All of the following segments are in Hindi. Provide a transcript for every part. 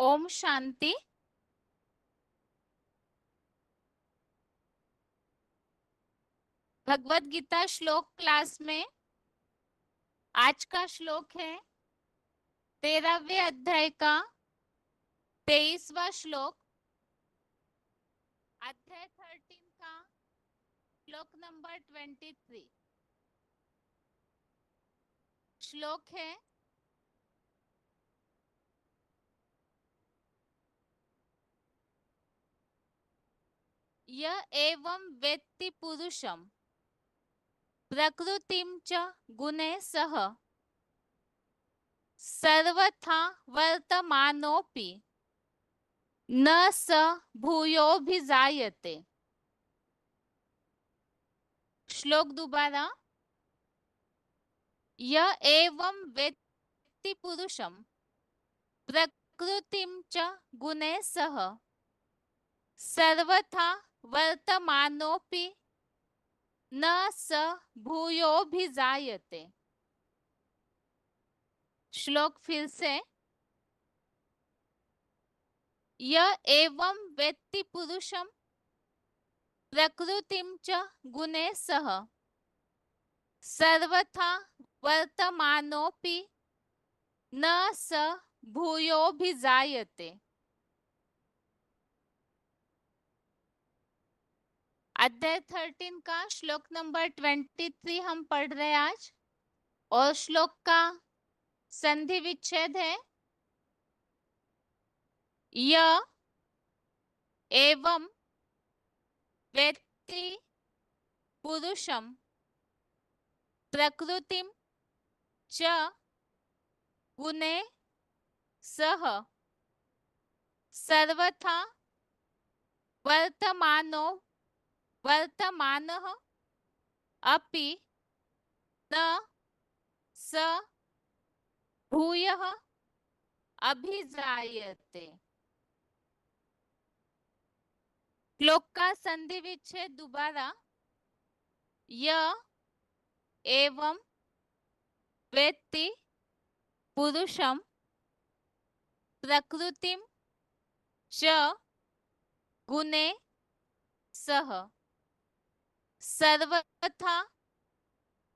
ओम शांति। भगवत गीता श्लोक क्लास में आज का श्लोक है 13वें अध्याय का 23वां श्लोक। अध्याय 13 का श्लोक नंबर 23। श्लोक है य एवं वेत्ति पुरुषम प्रकृतिम च गुणे सह सर्वथा वर्तमानोपि न स भूयोभिजायते। श्लोक दोबारा। य एवं वेत्ति पुरुषम प्रकृतिम च गुणे सह सर्वथा वर्तमानोपि न स भूयोभिजायते। श्लोक फिर से। य एवं वेत्ति पुरुषम प्रकृतिम च गुणे सह सर्वथा वर्तमानोपि न स भूयोभिजायते। अध्याय 13 का श्लोक नंबर 23 हम पढ़ रहे हैं आज। और श्लोक का संधि विच्छेद है य एवं वेत्ति पुरुषम प्रकृतिम च गुणे सह सर्वथा वर्तमानः अपि न स भूयः अभिजायते। श्लोक का संधि विच्छेद दोबारा। य एवं वेत्ति पुरुषम प्रकृतिम च गुणे सह सर्वथा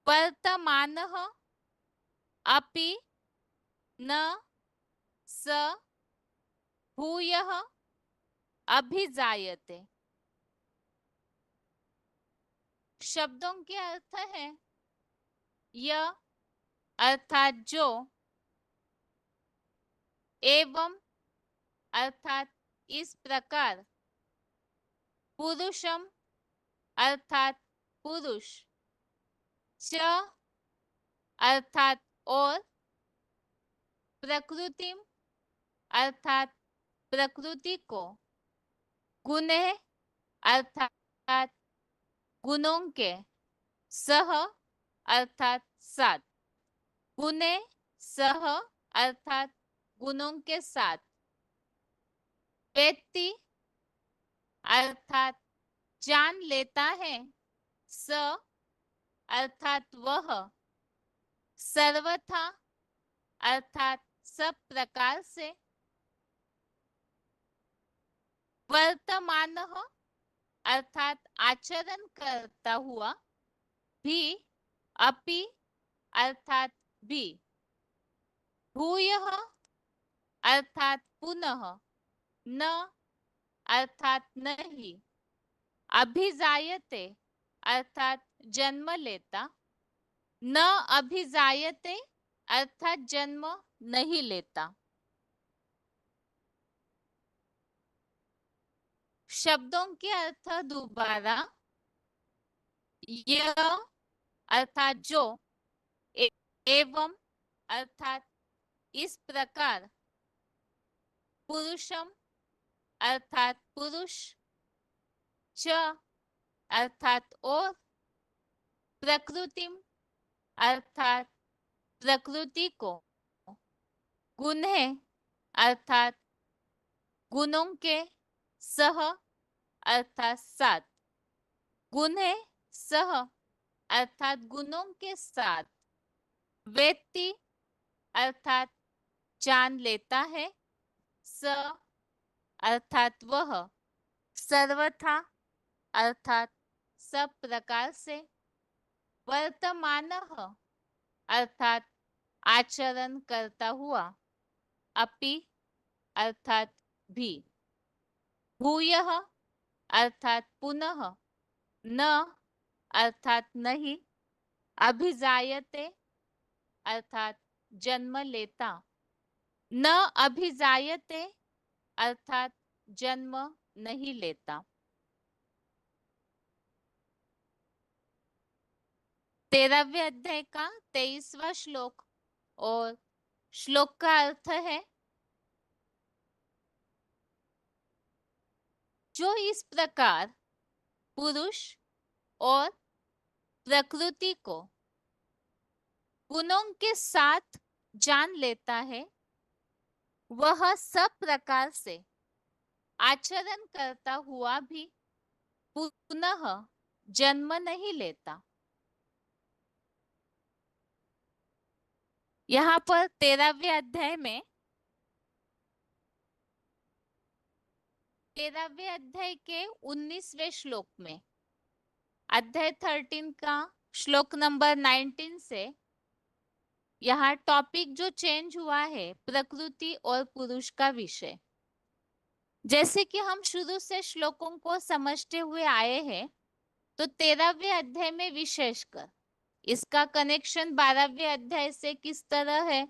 वर्तमानः अपि न स भूयः अभिजायते। शब्दों के अर्थ है य अर्थात जो, एवं अर्थात इस प्रकार, पुरुषम अर्थात पुरुष, च अर्थात और, प्रकृतिम अर्थात प्रकृति को, गुणे अर्थात गुणों के, सह अर्थात साथ, गुणे सह अर्थात गुणों के साथ, व्यक्ति अर्थात जान लेता है, स अर्थात वह, सर्वथा अर्थात सब प्रकार से, वर्तमानः अर्थात आचरण करता हुआ, भी अपि अर्थात भी, भूयः अर्थात पुनः, न अर्थात नहीं, अभिजायते अर्थात जन्म लेता, न अभिजायते अर्थात जन्म नहीं लेता। शब्दों के अर्थ दोबारा। यह अर्थात जो, एवं अर्थात इस प्रकार, पुरुषम अर्थात पुरुष, च अर्थात और, प्रकृतिम अर्थात प्रकृति को, गुणे अर्थात गुणों के, सह अर्थात साथ, गुणे सह अर्थात गुणों के साथ, व्यक्ति अर्थात जान लेता है, स अर्थात वह, सर्वथा अर्थात सब प्रकार से, वर्तमानः अर्थात आचरण करता हुआ, अपि अर्थात भी, भूयः अर्थात पुनः, न अर्थात नहीं, अभिजायते अर्थात जन्म लेता, न अभिजायते अर्थात जन्म नहीं लेता। 13वें अध्याय का 23वां श्लोक, और श्लोक का अर्थ है, जो इस प्रकार पुरुष और प्रकृति को गुणों के साथ जान लेता है, वह सब प्रकार से आचरण करता हुआ भी पुनः जन्म नहीं लेता। यहाँ पर 13वें अध्याय में 13वें अध्याय के 19वें श्लोक में अध्याय 13 का श्लोक नंबर 19 से यहाँ टॉपिक जो चेंज हुआ है, प्रकृति और पुरुष का विषय। जैसे कि हम शुरू से श्लोकों को समझते हुए आए हैं, तो 13वें अध्याय में विशेषकर इसका कनेक्शन 12वें अध्याय से किस तरह है,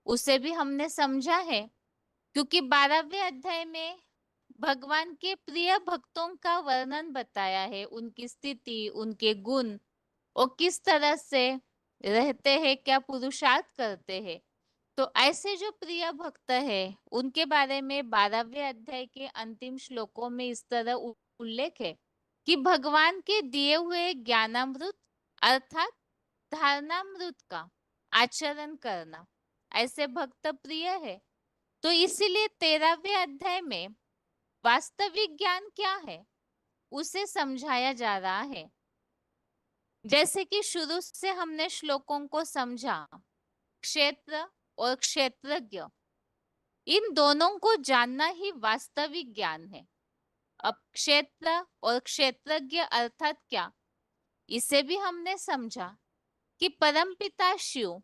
उसे भी हमने समझा है। क्योंकि 12वें अध्याय में भगवान के प्रिय भक्तों का वर्णन बताया है, उनकी स्थिति, उनके गुण, और किस तरह से रहते हैं, क्या पुरुषार्थ करते हैं। तो ऐसे जो प्रिय भक्त है, उनके बारे में 12वें अध्याय के अंतिम श्लोकों में इस तरह उल्लेख है कि भगवान के दिए हुए ज्ञानामृत अर्थात धारणामृत का आचरण करना ऐसे भक्त प्रिय है। तो इसीलिए 13वें अध्याय में वास्तविक ज्ञान क्या है, उसे समझाया जा रहा है। जैसे कि शुरू से हमने श्लोकों को समझा, क्षेत्र और क्षेत्रज्ञ, इन दोनों को जानना ही वास्तविक ज्ञान है। अब क्षेत्र और क्षेत्रज्ञ अर्थात क्या, इसे भी हमने समझा कि परमपिता शिव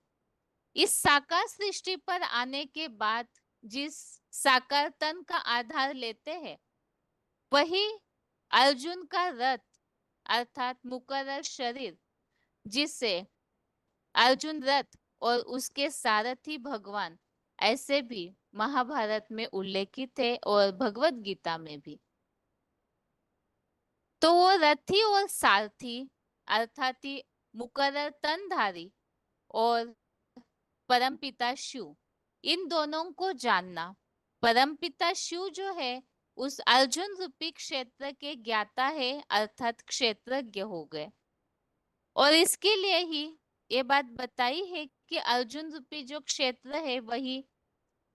इस साकार सृष्टि पर आने के बाद जिस साकार तन का आधार लेते हैं, वही अर्जुन का रथ अर्थात मुकर्रर शरीर, जिससे अर्जुन रथ और उसके सारथी भगवान ऐसे भी महाभारत में उल्लेखित है और भगवत गीता में भी। तो वो रथी और सारथी अर्थात मुकर्रर तनधारी और परमपिता शिव, इन दोनों को जानना। परमपिता शिव जो है उस अर्जुन रूपी क्षेत्र के ज्ञाता है अर्थात क्षेत्रज्ञ हो गए। और इसके लिए ही ये बात बताई है कि अर्जुन रूपी जो क्षेत्र है, वही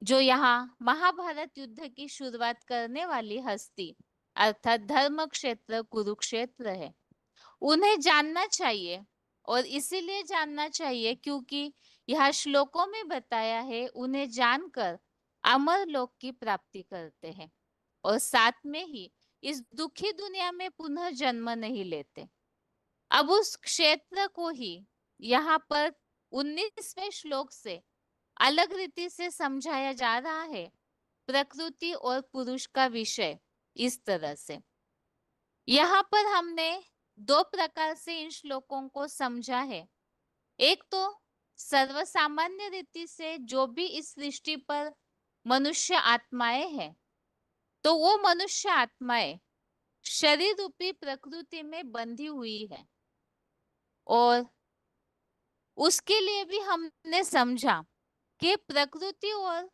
जो यहाँ महाभारत युद्ध की शुरुआत करने वाली हस्ती अर्थात धर्म क्षेत्र कुरुक्षेत्र है, उन्हें जानना चाहिए। और इसीलिए जानना चाहिए क्योंकि यह श्लोकों में बताया है, उन्हें जानकर अमर लोक की प्राप्ति करते हैं और साथ में ही इस दुखी दुनिया में पुनः जन्म नहीं लेते। अब उस क्षेत्र को ही यहाँ पर 19वें श्लोक से अलग रीति से समझाया जा रहा है, प्रकृति और पुरुष का विषय इस तरह से। यहाँ पर हमने दो प्रकार से इन श्लोकों को समझा है। एक तो सर्वसामान्य रीति से जो भी इस सृष्टि पर मनुष्य आत्माएं हैं, तो वो मनुष्य आत्माएं शरीर रूपी प्रकृति में बंधी हुई है। और उसके लिए भी हमने समझा कि प्रकृति और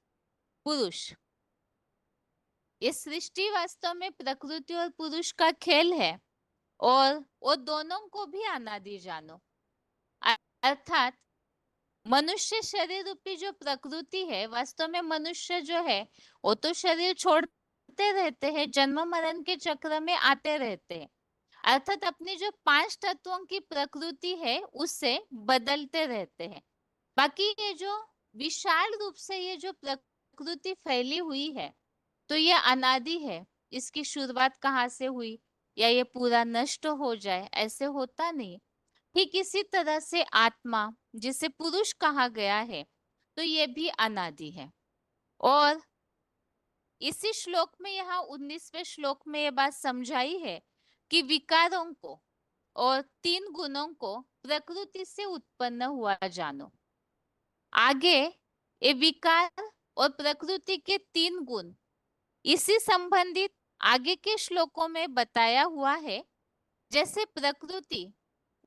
पुरुष, ये सृष्टि वास्तव में प्रकृति और पुरुष का खेल है, और वो दोनों को भी अनादि जानो। अर्थात मनुष्य शरीर रूपी जो प्रकृति है, वास्तव में मनुष्य जो है वो तो शरीर छोड़ते रहते हैं, जन्म मरण के चक्र में आते रहते हैं, अर्थात अपनी जो 5 तत्वों की प्रकृति है उससे बदलते रहते हैं। बाकी ये जो विशाल रूप से ये जो प्रकृति फैली हुई है, तो ये अनादि है। इसकी शुरुआत कहाँ से हुई या ये पूरा नष्ट हो जाए, ऐसे होता नहीं। ठीक इसी तरह से आत्मा, जिसे पुरुष कहा गया है, तो ये भी अनादि है। और इसी श्लोक में, यहाँ 19वें श्लोक में ये बात समझाई है कि विकारों को और 3 गुणों को प्रकृति से उत्पन्न हुआ जानो। आगे ये विकार और प्रकृति के 3 गुण इसी संबंधित आगे के श्लोकों में बताया हुआ है। जैसे प्रकृति,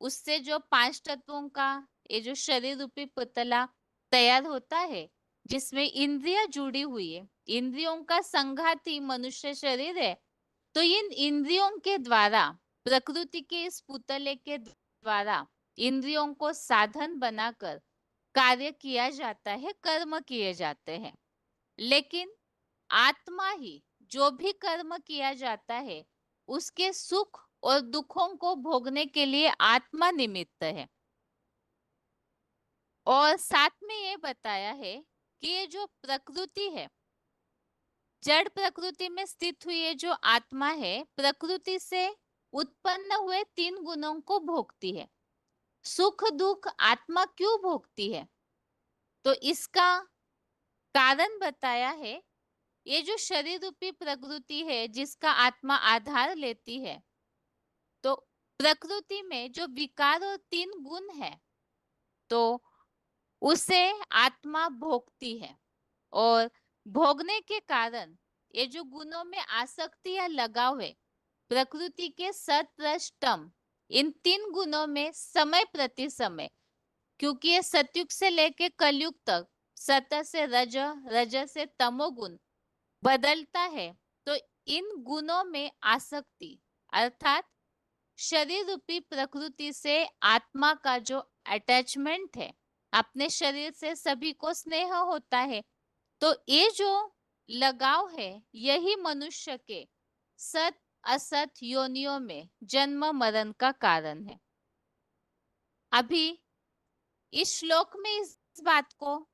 उससे जो 5 तत्वों का ये जो शरीर रूपी पुतला तैयार होता है, जिसमें इंद्रियां जुड़ी हुई है, इंद्रियों का संघाती मनुष्य शरीर है। तो इन इंद्रियों के द्वारा, प्रकृति के इस पुतले के द्वारा इंद्रियों को साधन बनाकर कार्य किया जाता है, कर्म किए जाते हैं। लेकिन आत्मा ही जो भी कर्म किया जाता है, उसके सुख और दुखों को भोगने के लिए आत्मा निमित्त है। और साथ में ये बताया है कि ये जो प्रकृति है, जड़ प्रकृति में स्थित हुई ये जो आत्मा है, प्रकृति से उत्पन्न हुए 3 गुणों को भोगती है। सुख दुख आत्मा क्यों भोगती है? तो इसका कारण बताया है। ये जो शरीर रूपी प्रकृति है, जिसका आत्मा आधार लेती है, तो प्रकृति में जो विकार और 3 गुण है, तो उसे आत्मा भोगती है। और भोगने के कारण ये जो गुणों में आसक्ति या लगाव है, प्रकृति के सत रज तम, इन 3 गुणों में समय प्रति समय, क्योंकि ये सतयुग से लेके कलयुग तक सत से रज, रज से तमोगुण बदलता है। तो इन गुणों में आसक्ति अर्थात शरीर रूपी प्रकृति से आत्मा का जो अटैचमेंट है, अपने शरीर से सभी को स्नेह होता है, तो ये जो लगाव है, यही मनुष्य के सत असत योनियों में जन्म मरण का कारण है। अभी इस श्लोक में इस बात को,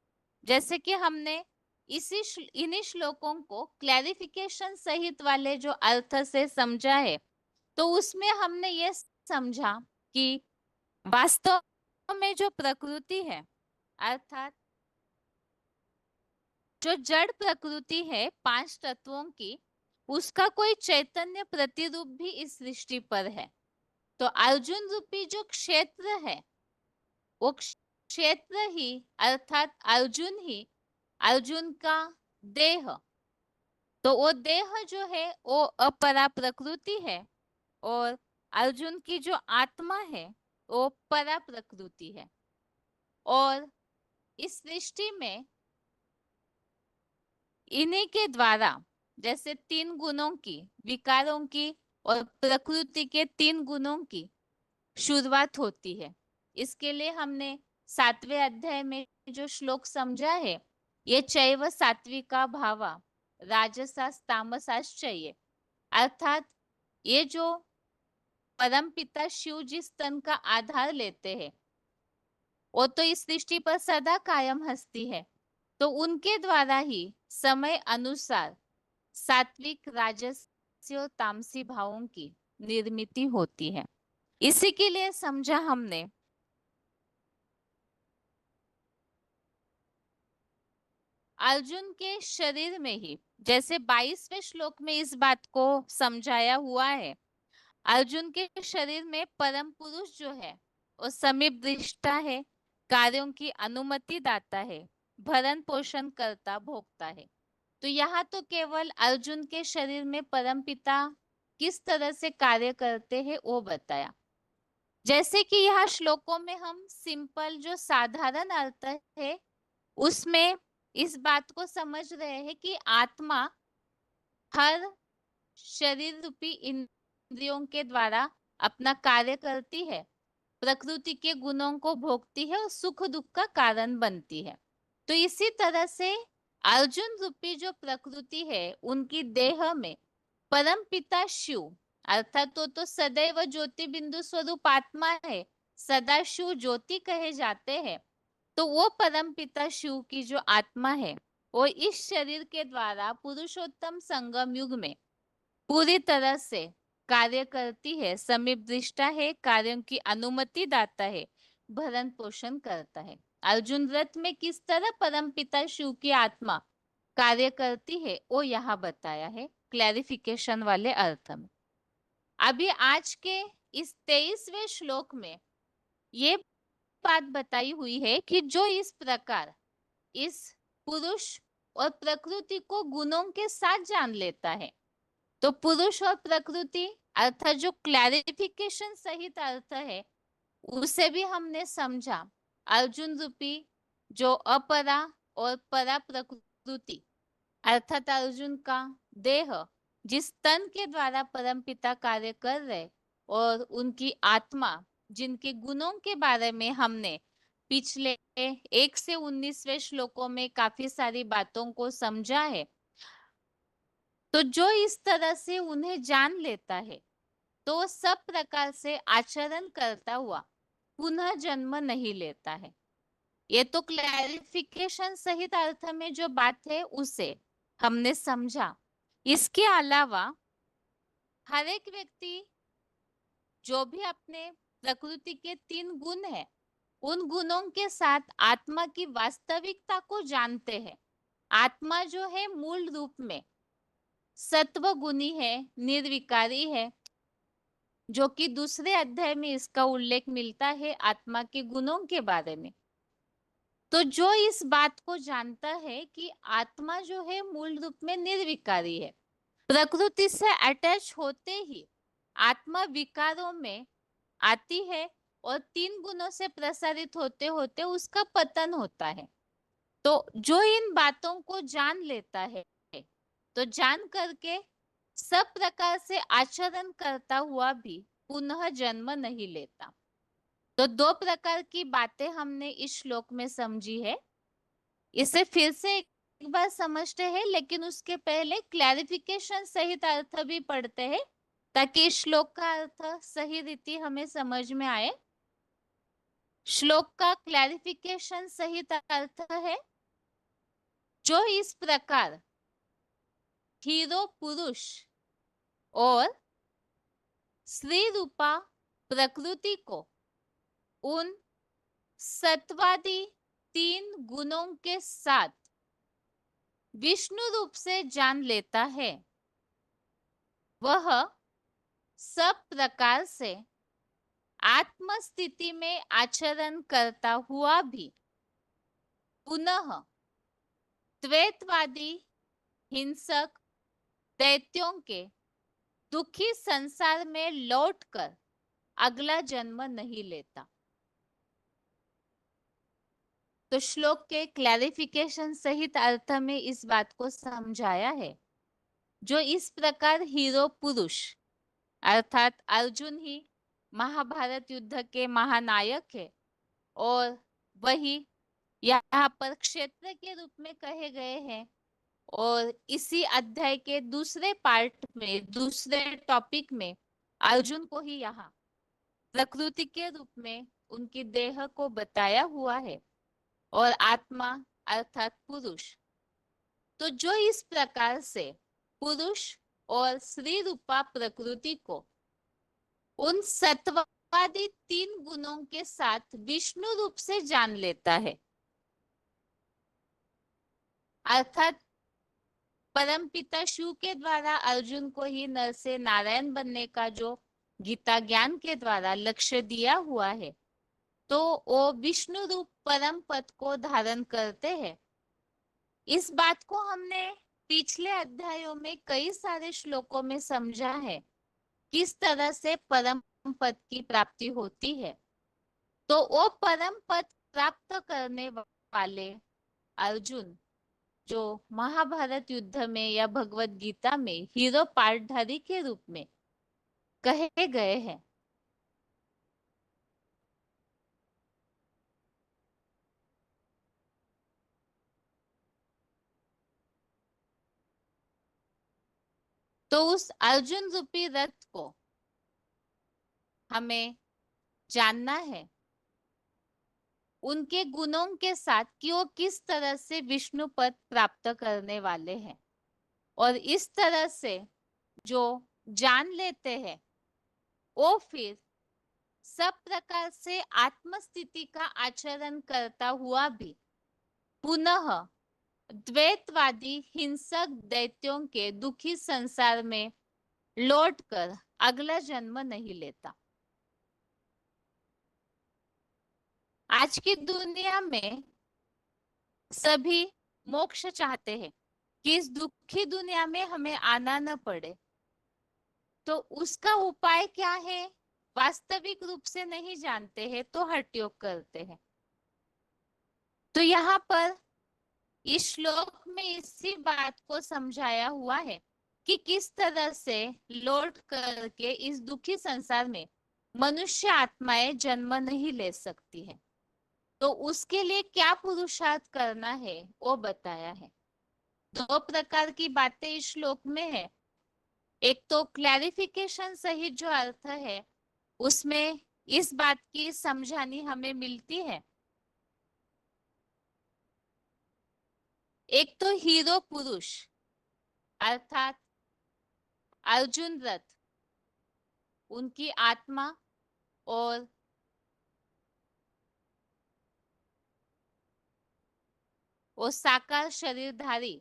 जैसे कि हमने इन्हीं श्लोकों को क्लैरिफिकेशन सहित वाले जो अर्थ से समझा है, तो उसमें हमने ये समझा कि वास्तव में जो प्रकृति है, अर्थात जो जड़ प्रकृति है 5 तत्वों की, उसका कोई चैतन्य प्रतिरूप भी इस सृष्टि पर है। तो अर्जुन रूपी जो क्षेत्र है, वो क्षेत्र ही अर्थात अर्जुन ही, अर्जुन का देह, तो वो देह जो है वो अपरा प्रकृति है। और अर्जुन की जो आत्मा है वो परा प्रकृति है। और इस सृष्टि में इन्हीं के द्वारा, जैसे 3 गुणों की, विकारों की और प्रकृति के 3 गुणों की शुरुआत होती है। इसके लिए हमने 7वें अध्याय में जो श्लोक समझा है, ये चैव सात्विका भावा राजसास तामसास चाहिए, अर्थात ये जो परम पिता शिव जिस तन का आधार लेते हैं, वो तो इस सृष्टि पर सदा कायम हस्ती है। तो उनके द्वारा ही समय अनुसार सात्विक राजसी और तामसी भावों की निर्मिति होती है। इसी के लिए समझा हमने अर्जुन के शरीर में ही, जैसे 22वें श्लोक में इस बात को समझाया हुआ है, अर्जुन के शरीर में परम पुरुष जो है वो समीप दृष्टा है, कार्यों की अनुमति दाता है, भरण पोषण करता भोगता है। तो यहाँ तो केवल अर्जुन के शरीर में परम पिता किस तरह से कार्य करते हैं वो बताया। जैसे कि यहाँ श्लोकों में हम सिंपल जो साधारण अर्थ है, उसमें इस बात को समझ रहे हैं कि आत्मा हर शरीर रूपी इंद्रियों के द्वारा अपना कार्य करती है, प्रकृति के गुणों को भोगती है और सुख दुख का कारण बनती है। तो इसी तरह से अर्जुन रूपी जो प्रकृति है, उनकी देह में परम पिता शिव, अर्थात तो सदैव ज्योति बिंदु स्वरूप आत्मा है, सदा शिव ज्योति कहे जाते हैं। तो वो परम पिता शिव की जो आत्मा है, और इस शरीर के द्वारा पुरुषोत्तम संगम युग में पूरी तरह से कार्य करती है, समीप दृष्टा है, कार्यों की अनुमति दाता है, भरण पोषण करता है। अर्जुन व्रत में किस तरह परमपिता शिव की आत्मा कार्य करती है वो यहाँ बताया है क्लैरिफिकेशन वाले अर्थ में। अभी आज के इस 23वें श्लोक में ये बात बताई हुई है कि जो इस प्रकार इस पुरुष और प्रकृति को गुणों के साथ जान लेता है, तो पुरुष और प्रकृति अर्थात जो क्लैरिफिकेशन सहित अर्थ है उसे भी हमने समझा। अर्जुन रूपी जो अपरा और परा प्रकृति अर्थात अर्जुन का देह जिस तन के द्वारा परमपिता कार्य कर रहे और उनकी आत्मा जिनके गुणों के बारे में हमने पिछले 1 से 19वें श्लोकों में काफी सारी बातों को समझा है, तो जो इस तरह से उन्हें जान लेता है तो सब प्रकार से आचरण करता हुआ पुनः जन्म नहीं लेता है। ये तो क्लैरिफिकेशन सहित अर्थ में जो बात है उसे हमने समझा। इसके अलावा हर एक व्यक्ति जो भी अपने प्रकृति के 3 गुण है उन गुणों के साथ आत्मा की वास्तविकता को जानते हैं। आत्मा जो है मूल रूप में सत्व गुणी है, निर्विकारी है, जो कि दूसरे अध्याय में इसका उल्लेख मिलता है आत्मा के गुणों के बारे में। तो जो इस बात को जानता है कि आत्मा जो है मूल रूप में निर्विकारी है, प्रकृति से अटैच होते ही आत्मा विकारों में आती है और 3 गुणों से प्रसारित होते होते उसका पतन होता है। तो जो इन बातों को जान लेता है तो जान करके सब प्रकार से आचरण करता हुआ भी पुनः जन्म नहीं लेता। तो 2 प्रकार की बातें हमने इस श्लोक में समझी है। इसे फिर से एक बार समझते हैं, लेकिन उसके पहले क्लैरिफिकेशन सहित अर्थ भी पढ़ते हैं ताकि इस श्लोक का अर्थ सही रीति हमें समझ में आए। श्लोक का क्लैरिफिकेशन सहित अर्थ है जो इस प्रकार हीरो पुरुष और स्त्री रूपा प्रकृति को उन सत्वादी 3 गुणों के साथ विष्णु रूप से जान लेता है, वह सब प्रकार से आत्म स्थिति में आचरण करता हुआ भी पुनः द्वैतवादी हिंसक दैत्यों के दुखी संसार में लौटकर अगला जन्म नहीं लेता। तो श्लोक के क्लैरिफिकेशन सहित अर्थ में इस बात को समझाया है। जो इस प्रकार हीरो पुरुष अर्थात अर्जुन ही महाभारत युद्ध के महानायक है और वही यहाँ पर क्षेत्र के रूप में कहे गए हैं, और इसी अध्याय के दूसरे पार्ट में दूसरे टॉपिक में अर्जुन को ही यहाँ प्रकृति के रूप में उनकी देह को बताया हुआ है और आत्मा अर्थात पुरुष। तो जो इस प्रकार से पुरुष और स्त्री रूपा प्रकृति को उन सत्वादी 3 गुणों के साथ विष्णु रूप से जान लेता है, अर्थात परमपिता शिव के द्वारा अर्जुन को ही नर से नारायण बनने का जो गीता ज्ञान के द्वारा लक्ष्य दिया हुआ है, तो वो विष्णु रूप परम पद को धारण करते हैं। इस बात को हमने पिछले अध्यायों में कई सारे श्लोकों में समझा है किस तरह से परम पद की प्राप्ति होती है। तो वो परम पद प्राप्त करने वाले अर्जुन जो महाभारत युद्ध में या भगवत गीता में हीरो पार्टधारी के रूप में कहे गए हैं, तो उस अर्जुन रूपी रथ को हमें जानना है उनके गुणों के साथ कि वो किस तरह से विष्णु पद प्राप्त करने वाले हैं। और इस तरह से जो जान लेते हैं वो फिर सब प्रकार से आत्मस्थिति का आचरण करता हुआ भी पुनः द्वैतवादी हिंसक दैत्यों के दुखी संसार में लौटकर अगला जन्म नहीं लेता। आज की दुनिया में सभी मोक्ष चाहते हैं कि इस दुखी दुनिया में हमें आना न पड़े। तो उसका उपाय क्या है वास्तविक रूप से नहीं जानते हैं तो हठ योग करते हैं। तो यहाँ पर इस श्लोक में इसी बात को समझाया हुआ है कि किस तरह से लौट करके इस दुखी संसार में मनुष्य आत्माएं जन्म नहीं ले सकती है। तो उसके लिए क्या पुरुषार्थ करना है वो बताया है। दो प्रकार की बातें इस श्लोक में है। एक तो क्लैरिफिकेशन सहित जो अर्थ है उसमें इस बात की समझानी हमें मिलती है। एक तो हीरो पुरुष अर्थात अर्जुन रथ उनकी आत्मा और वो साकार शरीरधारी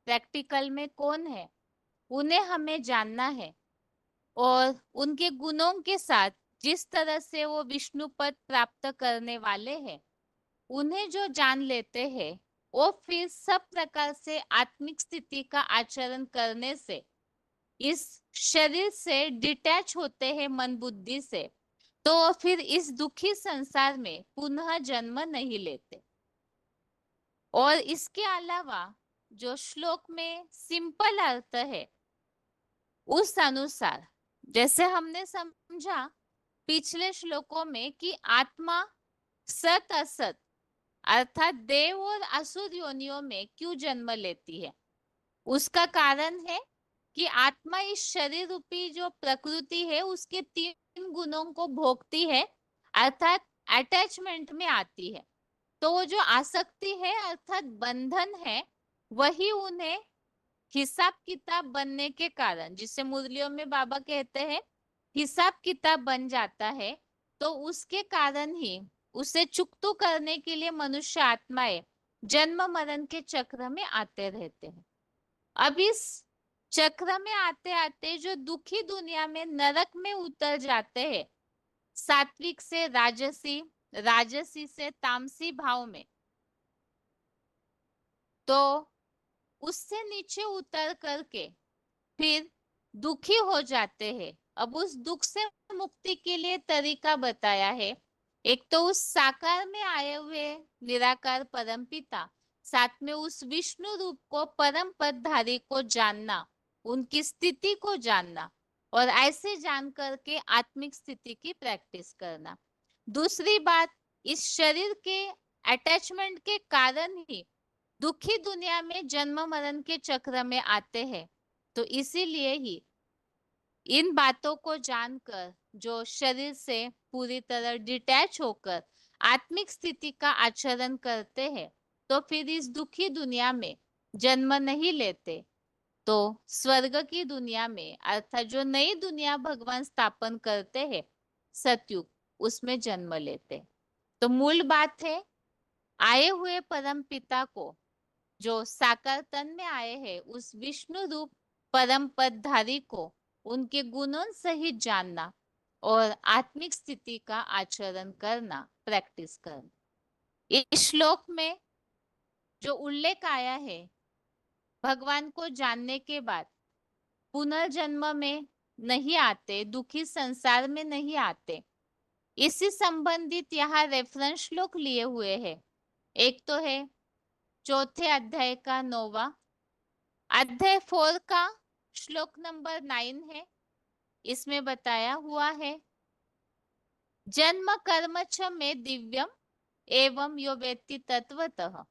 प्रैक्टिकल में कौन है उन्हें हमें जानना है। और उनके गुणों के साथ जिस तरह से वो विष्णु पद प्राप्त करने वाले हैं उन्हें जो जान लेते हैं वो फिर सब प्रकार से आत्मिक स्थिति का आचरण करने से इस शरीर से डिटैच होते हैं मन बुद्धि से। तो वो फिर इस दुखी संसार में पुनः जन्म नहीं लेते। और इसके अलावा जो श्लोक में सिंपल अर्थ है उस अनुसार जैसे हमने समझा पिछले श्लोकों में कि आत्मा सत असत अर्थात देव और असुर योनियों में क्यों जन्म लेती है। उसका कारण है कि आत्मा इस शरीर रूपी जो प्रकृति है उसके तीन गुणों को भोगती है अर्थात अटैचमेंट में आती है। तो वो जो आसक्ति है अर्थात बंधन है वही उन्हें हिसाब किताब बनने के कारण जिसे मुरलियों में बाबा कहते हैं हिसाब किताब बन जाता है। तो उसके कारण ही उसे चुकतू करने के लिए मनुष्य आत्माएं जन्म मरण के चक्र में आते रहते हैं। अब इस चक्र में आते आते जो दुखी दुनिया में नरक में उतर जाते हैं सात्विक से राजसी राजसी से तामसी भाव में तो उससे नीचे उतर करके फिर दुखी हो जाते हैं। अब उस दुख से मुक्ति के लिए तरीका बताया है। एक तो उस साकार में आए हुए निराकार परमपिता साथ में उस विष्णु रूप को परम पदधारी को जानना उनकी स्थिति को जानना और ऐसे जान करके आत्मिक स्थिति की प्रैक्टिस करना। दूसरी बात इस शरीर के अटैचमेंट के कारण ही दुखी दुनिया में जन्म मरण के चक्र में आते हैं। तो इसीलिए ही इन बातों को जानकर जो शरीर से पूरी तरह डिटैच होकर आत्मिक स्थिति का आचरण करते हैं तो फिर इस दुखी दुनिया में जन्म नहीं लेते। तो स्वर्ग की दुनिया में अर्थात जो नई दुनिया भगवान स्थापन करते हैं सतयुग उसमें जन्म लेते। तो मूल बात है आए हुए परम पिता को जो साकार तन में आए हैं उस विष्णु रूप परम पदधारी को उनके गुणों सहित जानना और आत्मिक स्थिति का आचरण करना प्रैक्टिस करना। इस श्लोक में जो उल्लेख आया है भगवान को जानने के बाद पुनर्जन्म में नहीं आते दुखी संसार में नहीं आते इसी संबंधित यहाँ रेफरेंस श्लोक लिए हुए हैं। एक तो है चौथे अध्याय का 9वां अध्याय 4 का श्लोक नंबर 9 है। इसमें बताया हुआ है जन्म कर्म च में दिव्यम एवं यो वेत्ति तत्वतः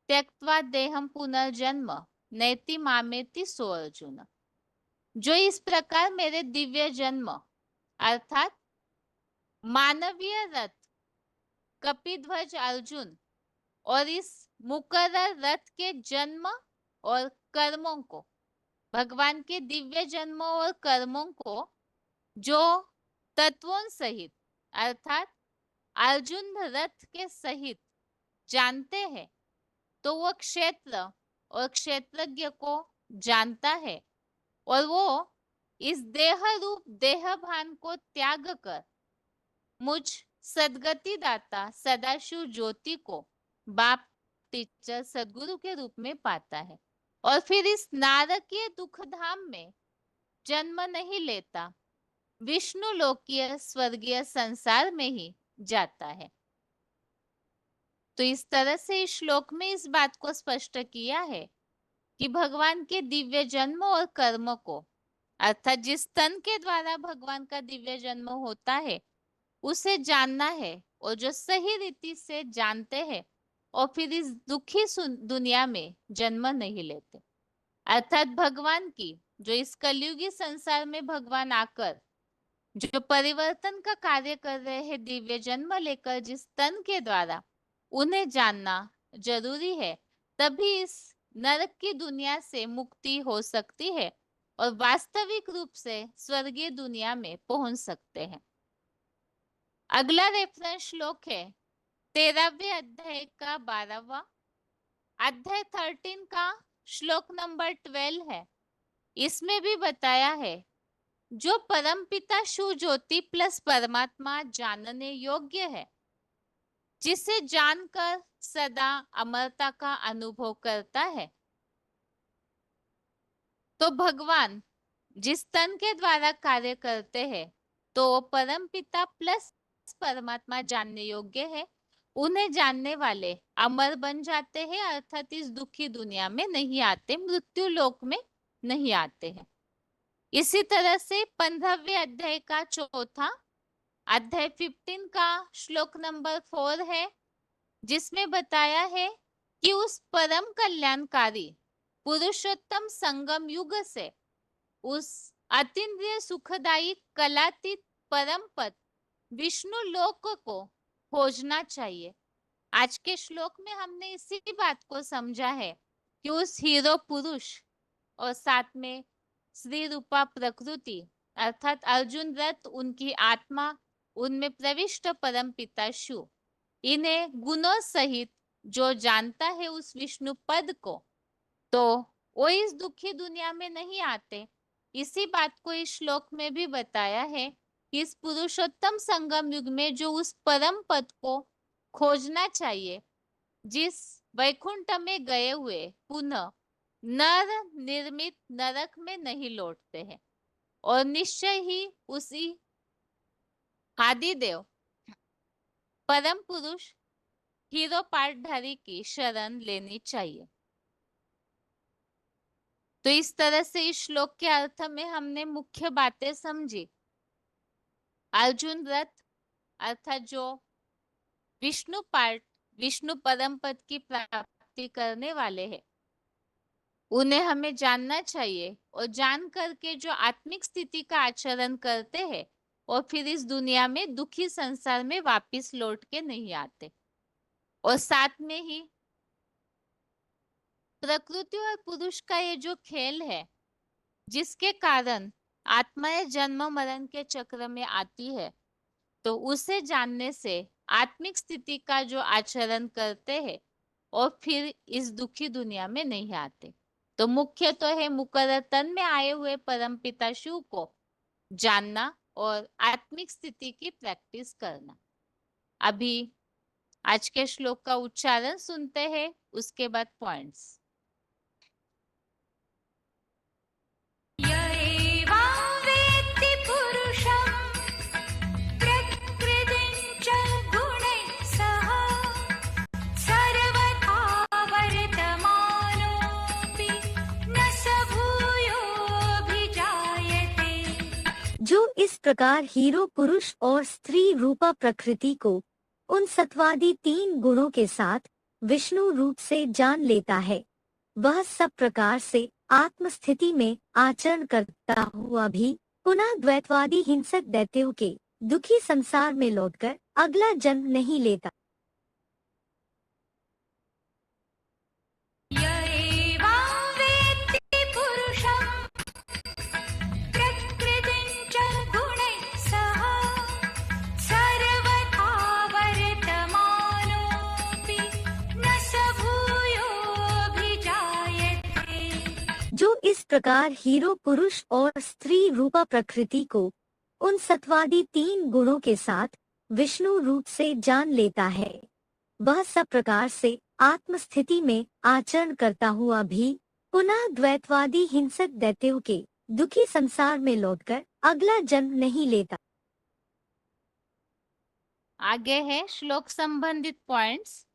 त्यक्त्वा देहम पुनर्जन्म नैति मामेति सो अर्जुन। जो इस प्रकार मेरे दिव्य जन्म अर्थात मानवीय रथ कपिध्वज अर्जुन और इस मुकर्रर रथ के जन्म और कर्मों को, भगवान के दिव्य जन्मों और कर्मों को जो तत्वों सहित अर्थात अर्जुन रथ के सहित जानते हैं, तो वो क्षेत्र और क्षेत्रज्ञ को जानता है और वो इस देह रूप देहभान को त्याग कर मुझ सदगति दाता सदाशिव ज्योति को बाप टीचर सदगुरु के रूप में पाता है और फिर इस नारकीय दुखधाम में जन्म नहीं लेता, विष्णु लोकीय स्वर्गीय संसार में ही जाता है। तो इस तरह से इस श्लोक में इस बात को स्पष्ट किया है कि भगवान के दिव्य जन्म और कर्म को, अर्थात जिस तन के द्वारा भगवान का दिव्य जन्म होता है उसे जानना है, और जो सही रीति से जानते हैं और फिर इस दुखी दुनिया में जन्म नहीं लेते, अर्थात भगवान की जो इस कलयुगी संसार में भगवान आकर जो परिवर्तन का कार्य कर रहे हैं दिव्य जन्म लेकर जिस तन के द्वारा, उन्हें जानना जरूरी है, तभी इस नरक की दुनिया से मुक्ति हो सकती है और वास्तविक रूप से स्वर्गीय दुनिया में पहुंच सकते हैं। अगला रेफरेंस श्लोक है 13वें अध्याय का 12वां अध्याय 13 का श्लोक नंबर 12 है। इसमें भी बताया है जो परमपिता शिव ज्योति प्लस परमात्मा जानने योग्य है, जिसे जानकर सदा अमरता का अनुभव करता है। तो भगवान जिस तन के द्वारा कार्य करते हैं तो परमपिता प्लस परमात्मा जानने योग्य है, उन्हें जानने वाले अमर बन जाते हैं, अर्थात इस दुखी दुनिया में नहीं आते, मृत्यु लोक में नहीं आते हैं। इसी तरह से 15वें अध्याय का चौथा अध्याय 15 का श्लोक नंबर 4 है, जिसमें बताया है कि उस परम कल्याणकारी पुरुषोत्तम संगम युग से उस अतीन्द्रिय सुखदायी कलातीत परम पद विष्णु लोक को खोजना चाहिए। आज के श्लोक में हमने इसी बात को समझा है कि उस हीरो पुरुष और साथ में श्री रूपा प्रकृति अर्थात अर्जुन रथ, उनकी आत्मा, उनमें प्रविष्ट परम पिता शिव, इन्हें गुणों सहित जो जानता है उस विष्णु पद को, तो वो इस दुखी दुनिया में नहीं आते। इसी बात को इस श्लोक में भी बताया है कि इस पुरुषोत्तम संगम युग में जो उस परम पद को खोजना चाहिए, जिस वैकुंठ में गए हुए पुनः नर निर्मित नरक में नहीं लौटते हैं, और निश्चय ही उसी आदिदेव परम पुरुष हीरो पाठधारी की शरण लेनी चाहिए। तो इस तरह से इस श्लोक के अर्थ में हमने मुख्य बातें समझी। अर्जुन रथ अर्थात जो विष्णु परम पद की प्राप्ति करने वाले हैं, उन्हें हमें जानना चाहिए, और जान करके जो आत्मिक स्थिति का आचरण करते हैं और फिर इस दुनिया में दुखी संसार में वापस लौट के नहीं आते। और साथ में ही प्रकृति और पुरुष का ये जो खेल है, जिसके कारण आत्माएं जन्म मरण के चक्र में आती है, तो उसे जानने से आत्मिक स्थिति का जो आचरण करते हैं और फिर इस दुखी दुनिया में नहीं आते। तो मुख्य तो है मुकर्रर तन में आए हुए परमपिता शिव को जानना और आत्मिक स्थिति की प्रैक्टिस करना। अभी आज के श्लोक का उच्चारण सुनते हैं, उसके बाद पॉइंट्स। जो इस प्रकार हीरो पुरुष और स्त्री रूपा प्रकृति को उन सत्वादी 3 गुणों के साथ विष्णु रूप से जान लेता है, वह सब प्रकार से आत्मस्थिति में आचरण करता हुआ भी पुनः द्वैतवादी हिंसक दैत्यों के दुखी संसार में लौटकर अगला जन्म नहीं लेता। प्रकार हीरो पुरुष और स्त्री रूपा प्रकृति को उन सत्वादी 3 गुणों के साथ विष्णु रूप से जान लेता है। वह सब प्रकार से आत्मस्थिति में आचरण करता हुआ भी पुनः द्वैतवादी हिंसक दैत्यों के दुखी संसार में लौटकर अगला जन्म नहीं लेता। आगे है श्लोक संबंधित points.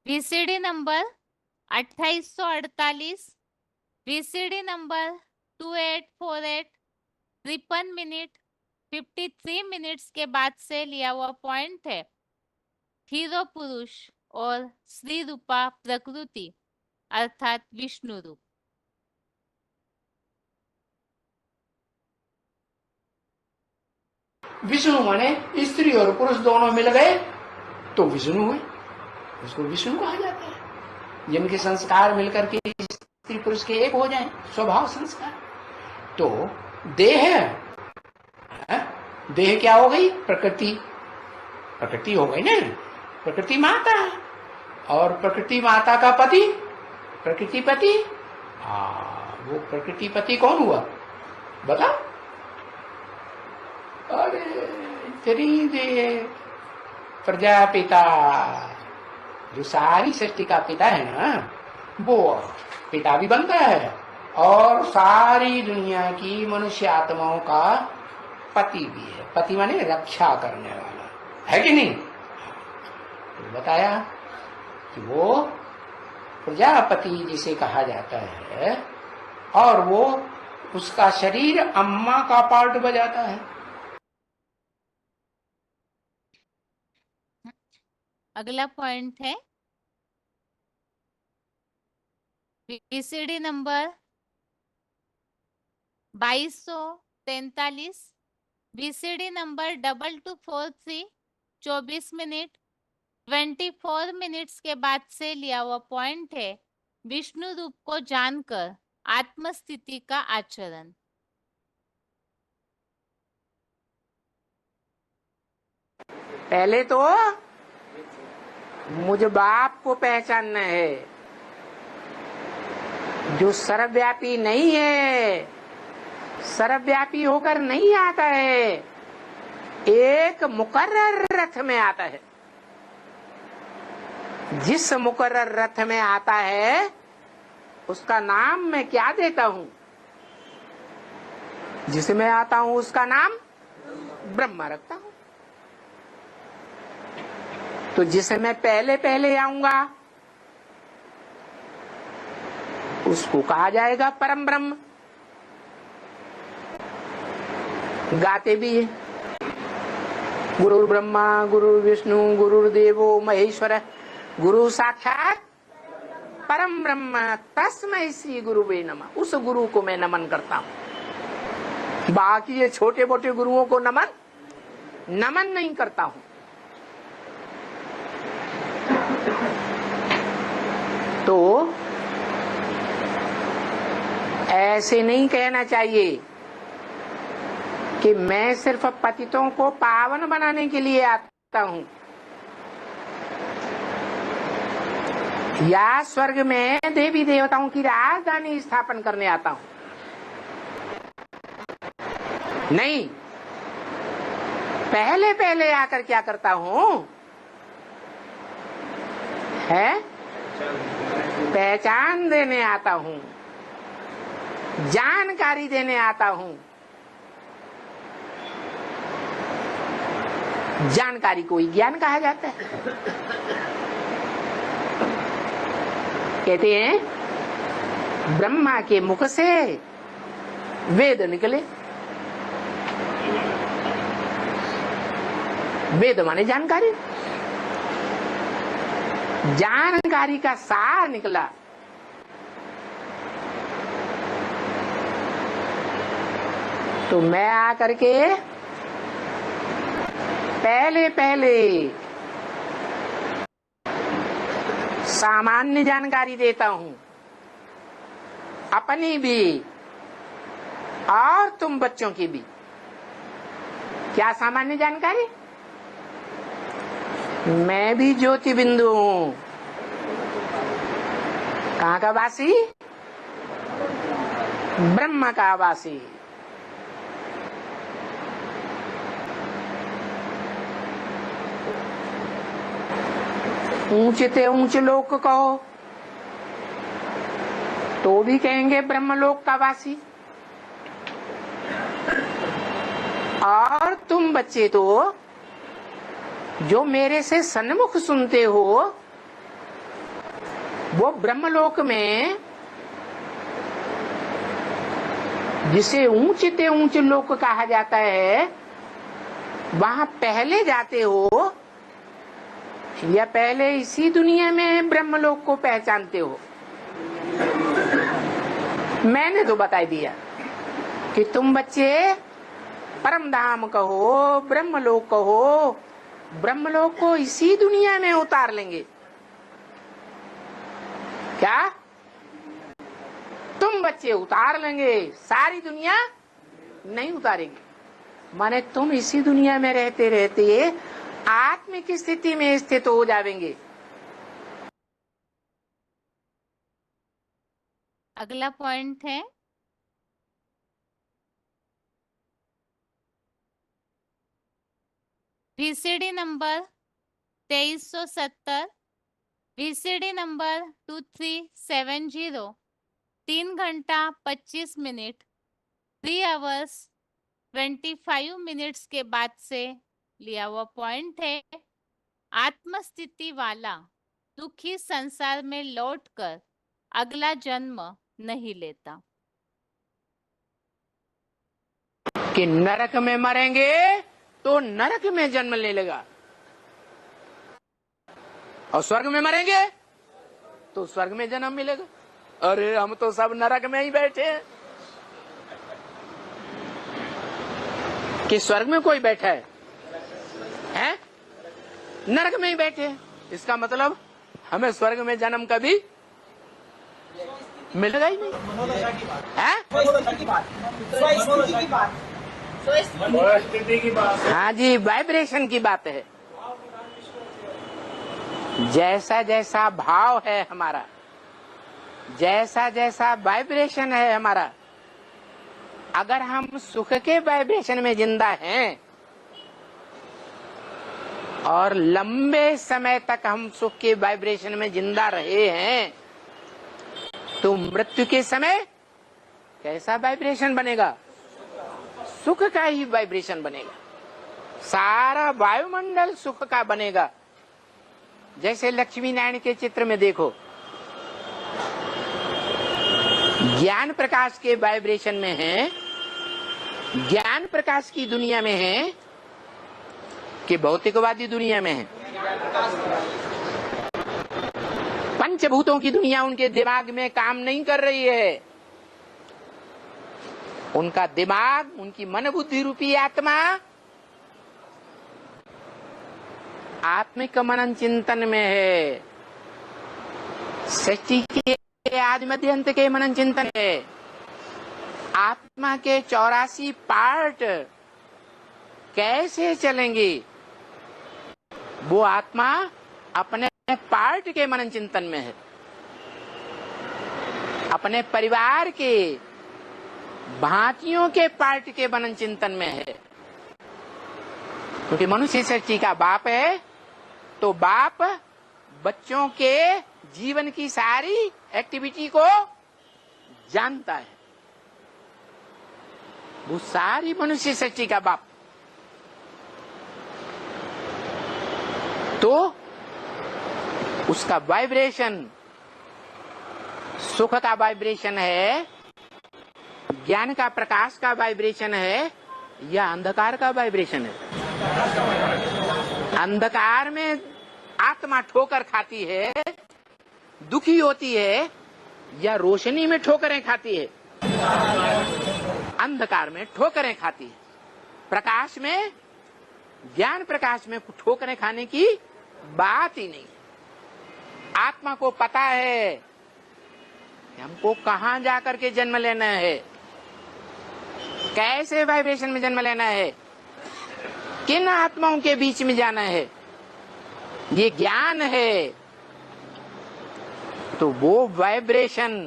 VCD number 2848, VCD number 2848 53 minute 53 minutes के बाद से लिया हुआ पॉइंट है। हीरो पुरुष और स्त्री रूपा प्रकृति अर्थात विष्णु रूप। विष्णु माने स्त्री और पुरुष दोनों मिल गए तो विष्णु हुए, उसको विष्णु कहा जाता है। जिनके संस्कार मिलकर के स्त्री पुरुष के एक हो जाएं, स्वभाव संस्कार। तो देह क्या हो गई? प्रकृति। प्रकृति हो गई ना, प्रकृति माता है। और प्रकृति माता का पति प्रकृति पति। वो प्रकृति पति कौन हुआ बता? अरे तेरी दे प्रजापिता, जो सारी सृष्टि का पिता है ना, वो पिता भी बनता है और सारी दुनिया की मनुष्य आत्माओं का पति भी है। पति माने रक्षा करने वाला, है कि नहीं? तो बताया कि वो प्रजापति जिसे कहा जाता है और वो उसका शरीर अम्मा का पार्ट बजाता है। अगला पॉइंट है VCD number 2243, VCD number 2243 24 minute 24 minutes के बाद से लिया हुआ पॉइंट है विष्णु रूप को जानकर आत्मस्थिति का आचरण। पहले तो मुझ बाप को पहचानना है जो सर्वव्यापी नहीं है, सर्वव्यापी होकर नहीं आता है, एक मुकर्रर रथ में आता है। जिस मुकर्रर रथ में आता है उसका नाम मैं क्या देता हूं? जिसमें आता हूं उसका नाम ब्रह्मा रखता हूं। तो जिसे मैं पहले पहले आऊंगा उसको कहा जाएगा परम ब्रह्म। गाते भी है, गुरु ब्रह्मा गुरु विष्णु गुरुर्देवो महेश्वर गुरु साक्षात परम ब्रह्म तस्मै श्री गुरुवे नमः। उस गुरु को मैं नमन करता हूं। बाकी ये छोटे मोटे गुरुओं को नमन नहीं करता हूं। तो ऐसे नहीं कहना चाहिए कि मैं सिर्फ पतितों को पावन बनाने के लिए आता हूं या स्वर्ग में देवी देवताओं की राजधानी स्थापन करने आता हूं। नहीं, पहले पहले आकर क्या करता हूं है पहचान देने आता हूं, जानकारी देने आता हूं। जानकारी को ही ज्ञान कहा जाता है। कहते हैं ब्रह्मा के मुख से वेद निकले। वेद माने जानकारी, जानकारी का सार निकला। तो मैं आकर के पहले पहले सामान्य जानकारी देता हूं, अपनी भी और तुम बच्चों की भी। क्या सामान्य जानकारी? मैं भी ज्योति बिंदु हूं। कहाँ का वासी? ब्रह्म का वासी। ऊंचे ते ऊंचे लोक कहो तो भी कहेंगे ब्रह्मलोक का वासी। और तुम बच्चे तो जो मेरे से सन्मुख सुनते हो, वो ब्रह्मलोक में जिसे ऊंचे ते ऊंचे लोक कहा जाता है, वहां पहले जाते हो या पहले इसी दुनिया में ब्रह्मलोक को पहचानते हो? मैंने तो बता दिया कि तुम बच्चे परम धाम कहो, ब्रह्मलोक कहो, ब्रह्मलोक को इसी दुनिया में उतार लेंगे। क्या तुम बच्चे उतार लेंगे? सारी दुनिया नहीं उतारेंगे। माने तुम इसी दुनिया में रहते रहते आत्मिक स्थिति में स्थित हो जाएंगे। अगला पॉइंट है VCD नंबर 2370, VCD नंबर 2370, 3 घंटा 25 मिनट 3 hours 25 मिनट्स के बाद से लिया हुआ पॉइंट है। आत्मस्थिति वाला दुखी संसार में लौटकर अगला जन्म नहीं लेता। कि नरक में मरेंगे तो नरक में जन्म ले लेगा, और स्वर्ग में मरेंगे तो स्वर्ग में जन्म मिलेगा। अरे हम तो सब नरक में ही बैठे हैं। कि स्वर्ग में कोई बैठा है? हैं? नरक में ही बैठे हैं। इसका मतलब हमें स्वर्ग में जन्म कभी मिलेगा ही नहीं है? हाँ जी, वाइब्रेशन की बात है। जैसा जैसा भाव है हमारा, जैसा जैसा वाइब्रेशन है हमारा, अगर हम सुख के वाइब्रेशन में जिंदा हैं और लंबे समय तक हम सुख के वाइब्रेशन में जिंदा रहे हैं, तो मृत्यु के समय कैसा वाइब्रेशन बनेगा? सुख का ही वाइब्रेशन बनेगा। सारा वायुमंडल सुख का बनेगा। जैसे लक्ष्मी नारायण के चित्र में देखो, ज्ञान प्रकाश के वाइब्रेशन में है, ज्ञान प्रकाश की दुनिया में है कि भौतिकवादी दुनिया में है? पंचभूतों की दुनिया उनके दिमाग में काम नहीं कर रही है। उनका दिमाग, उनकी मन बुद्धि रूपी आत्मा आत्मिक मनन चिंतन में है। सृष्टि के आदि मध्य अंत के मनन चिंतन है। आत्मा के 84 पार्ट कैसे चलेंगे, वो आत्मा अपने पार्ट के मनन चिंतन में है। अपने परिवार के भांतियों के पार्ट के मनन चिंतन में है। क्योंकि मनुष्य सृष्टि का बाप है, तो बाप बच्चों के जीवन की सारी एक्टिविटी को जानता है। वो सारी मनुष्य सृष्टि का बाप। तो उसका वाइब्रेशन सुख का वाइब्रेशन है, ज्ञान का प्रकाश का वाइब्रेशन है, या अंधकार का वाइब्रेशन है? अंधकार में आत्मा ठोकर खाती है, दुखी होती है, या रोशनी में ठोकरें खाती है? अंधकार में ठोकरें खाती है। प्रकाश में, ज्ञान प्रकाश में ठोकरें खाने की बात ही नहीं। आत्मा को पता है कि हमको कहां जाकर के जन्म लेना है। कैसे वाइब्रेशन में जन्म लेना है, किन आत्माओं के बीच में जाना है, ये ज्ञान है। तो वो वाइब्रेशन,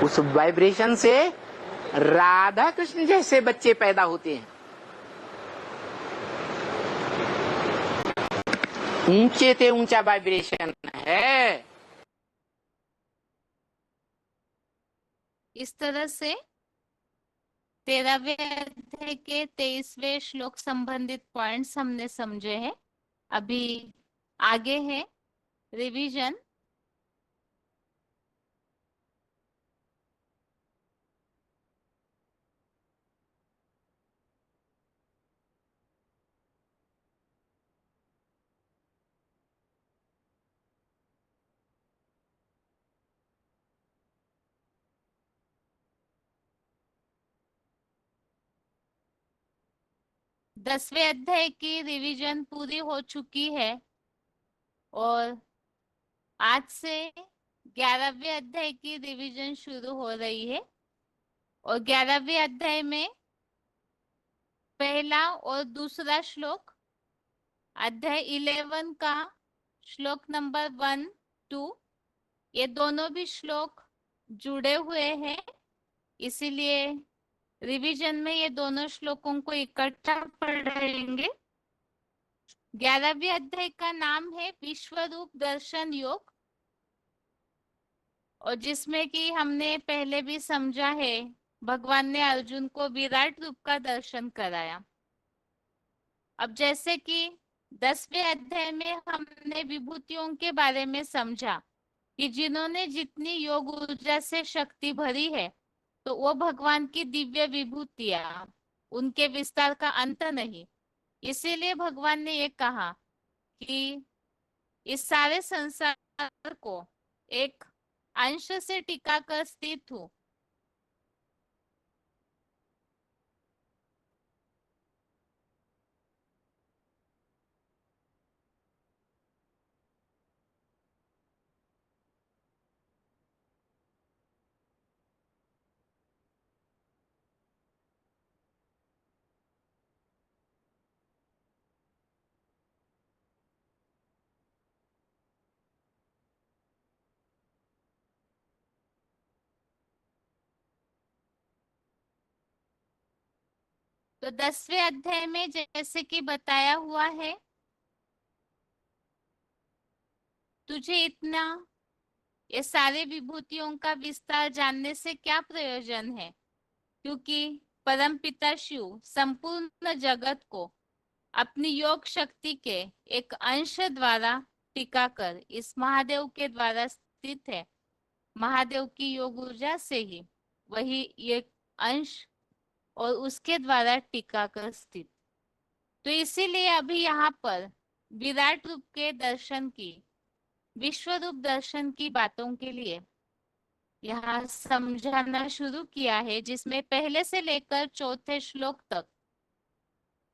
उस वाइब्रेशन से राधा कृष्ण जैसे बच्चे पैदा होते हैं। ऊंचे से ऊंचा वाइब्रेशन है। इस तरह से 13वें अध्याय के 23वें श्लोक संबंधित पॉइंट्स हमने समझे हैं। अभी आगे है रिवीजन। दसवें अध्याय की रिवीजन पूरी हो चुकी है और आज से 11वें अध्याय की रिवीजन शुरू हो रही है। और 11वें अध्याय में पहला और दूसरा श्लोक, अध्याय 11 का श्लोक नंबर 1, 2, ये दोनों भी श्लोक जुड़े हुए हैं, इसीलिए रिवीजन में ये दोनों श्लोकों को इकट्ठा पढ़ेंगे। 11वें अध्याय का नाम है विश्व रूप दर्शन योग, और जिसमें कि हमने पहले भी समझा है, भगवान ने अर्जुन को विराट रूप का दर्शन कराया। अब जैसे कि 10वें अध्याय में हमने विभूतियों के बारे में समझा कि जिन्होंने जितनी योग ऊर्जा से शक्ति भरी है, तो वो भगवान की दिव्य विभूतियां, उनके विस्तार का अंत नहीं। इसीलिए भगवान ने ये कहा कि इस सारे संसार को एक अंश से टिका कर स्थित हूँ। तो 10वें अध्याय में जैसे कि बताया हुआ है, तुझे इतना ये सारे विभूतियों का विस्तार जानने से क्या प्रयोजन है, क्योंकि परमपिता शिव संपूर्ण जगत को अपनी योग शक्ति के एक अंश द्वारा टिकाकर इस महादेव के द्वारा स्थित है। महादेव की योग ऊर्जा से ही वही ये अंश और उसके द्वारा टिकाकर स्थित। तो इसीलिए अभी यहाँ पर विराट रूप के दर्शन की, विश्व रूप दर्शन की बातों के लिए यहाँ समझाना शुरू किया है, जिसमें पहले से लेकर चौथे श्लोक तक,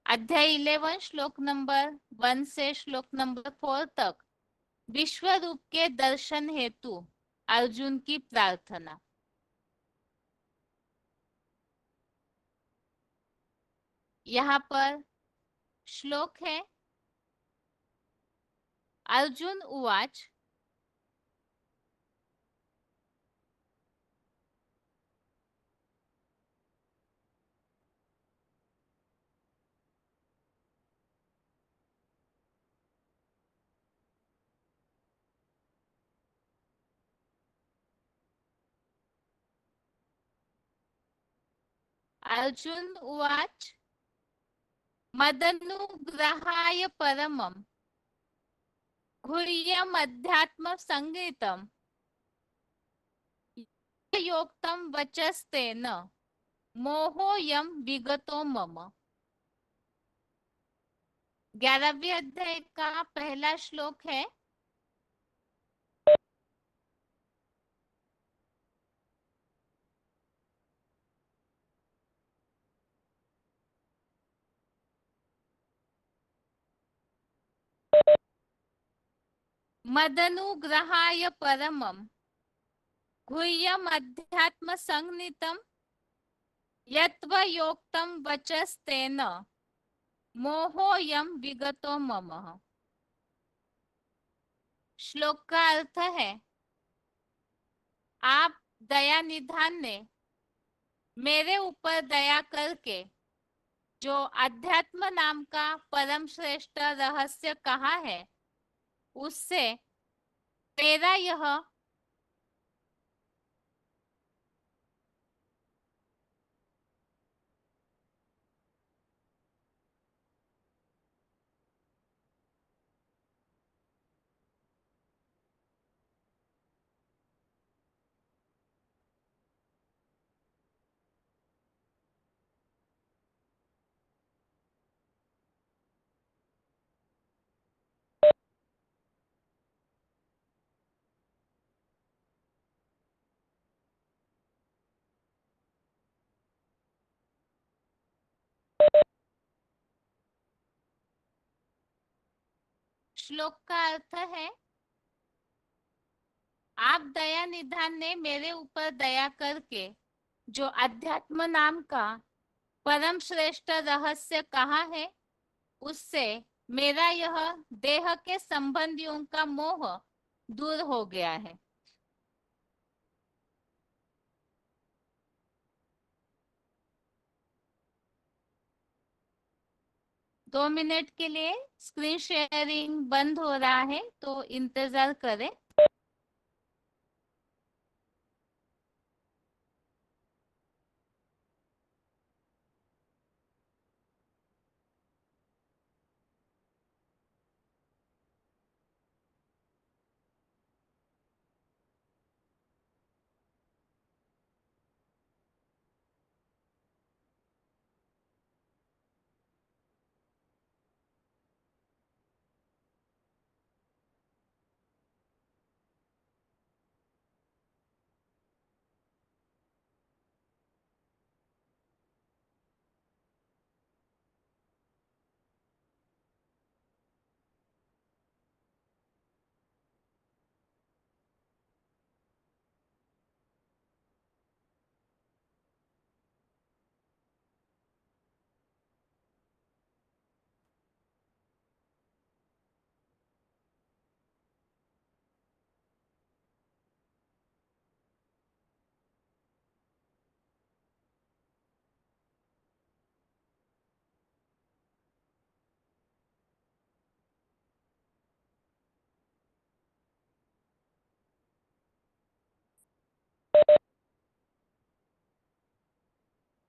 अध्याय 11 श्लोक नंबर 1 से श्लोक नंबर 4 तक विश्व रूप के दर्शन हेतु अर्जुन की प्रार्थना। यहाँ पर श्लोक है, अर्जुन उवाच अर्जुन उवाच मदनुग्रहाय परमं गुह्यमध्यात्म संगीतम योक्तम वचस्तेन मोहोयम विगतो मम। 11वें अध्याय का पहला श्लोक है, मदनुग्रहाय परमं गुह्यम अध्यात्म संगनितम यत्त्वयोक्तम वचस्तेन मोहोयम विगतो मम। श्लोक का अर्थ है, आप दया निधान ने मेरे ऊपर दया करके जो अध्यात्म नाम का परम श्रेष्ठ रहस्य कहा है, उससे मेरा यह श्लोक का अर्थ है, आप दया निधान ने मेरे ऊपर दया करके जो अध्यात्म नाम का परम श्रेष्ठ रहस्य कहा है, उससे मेरा यह देह के संबंधियों का मोह दूर हो गया है। दो मिनट के लिए स्क्रीन शेयरिंग बंद हो रहा है, तो इंतजार करें।